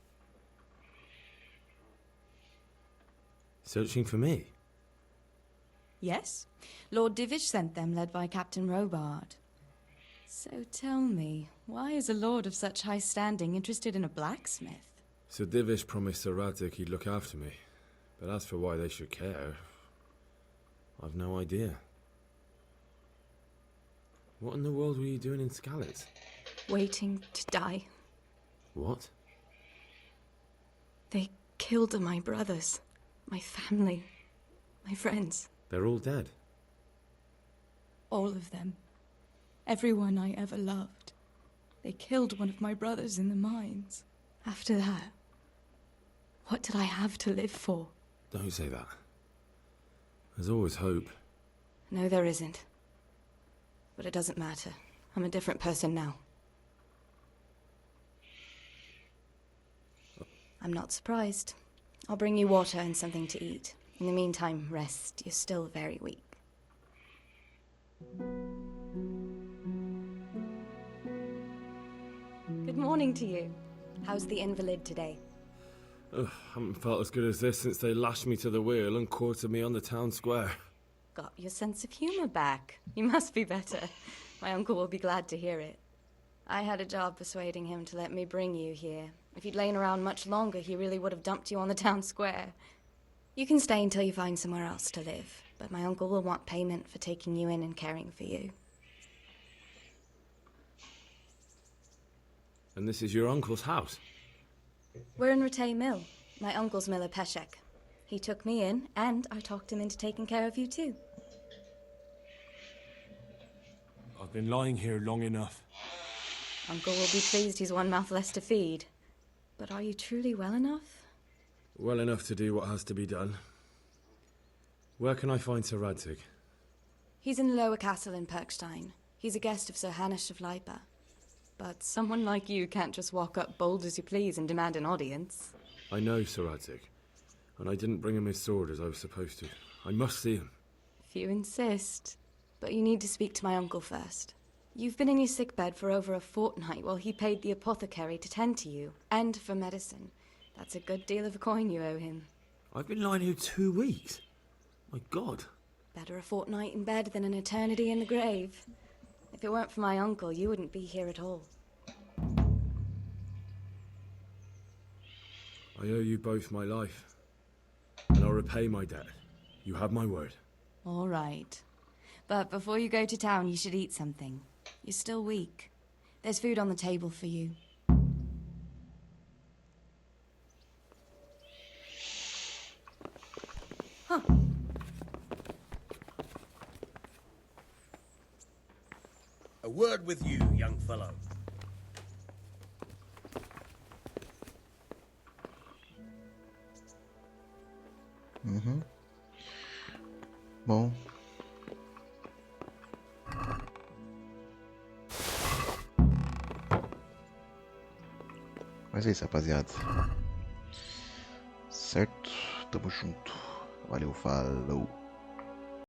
Searching for me? Yes. Lord Divish sent them, led by Captain Robard. So tell me, why is a lord of such high standing interested in a blacksmith? Sir Divish promised Sir Radzig he'd look after me. But as for why they should care, I've no idea. What in the world were you doing in Skalitz? Waiting to die. What? They killed my brothers, my family, my friends. They're all dead. All of them. Everyone I ever loved. They killed one of my brothers in the mines. After that, what did I have to live for? Don't say that. There's always hope. No, there isn't. But it doesn't matter. I'm a different person now. I'm not surprised. I'll bring you water and something to eat. In the meantime, rest. You're still very weak. Good morning to you. How's the invalid today? Ugh, haven't felt as good as this since they lashed me to the wheel and quartered me on the town square. Got your sense of humor back. You must be better. My uncle will be glad to hear it. I had a job persuading him to let me bring you here. If you'd lain around much longer, he really would have dumped you on the town square. You can stay until you find somewhere else to live, but my uncle will want payment for taking you in and caring for you. And this is your uncle's house? We're in Rattay Mill, my uncle's miller Peshek. He took me in, and I talked him into taking care of you too. I've been lying here long enough. Uncle will be pleased he's one mouth less to feed. But are you truly well enough? Well enough to do what has to be done. Where can I find Sir Radzig? He's in the lower castle in Perkstein. He's a guest of Sir Hanush of Leipa. But someone like you can't just walk up bold as you please and demand an audience. I know Sir Radzig, and I didn't bring him his sword as I was supposed to. I must see him. If you insist. But you need to speak to my uncle first. You've been in your sickbed for over a fortnight while he paid the apothecary to tend to you, and for medicine. That's a good deal of a coin you owe him. I've been lying here 2 weeks. My God. Better a fortnight in bed than an eternity in the grave. If it weren't for my uncle, you wouldn't be here at all. I owe you both my life, and I'll repay my debt. You have my word. All right. But before you go to town, you should eat something. You're still weak. There's food on the table for you. Huh. A word with you, young fellow. Bom. Mas é isso, rapaziada. Certo? Tamo junto. Valeu, falou.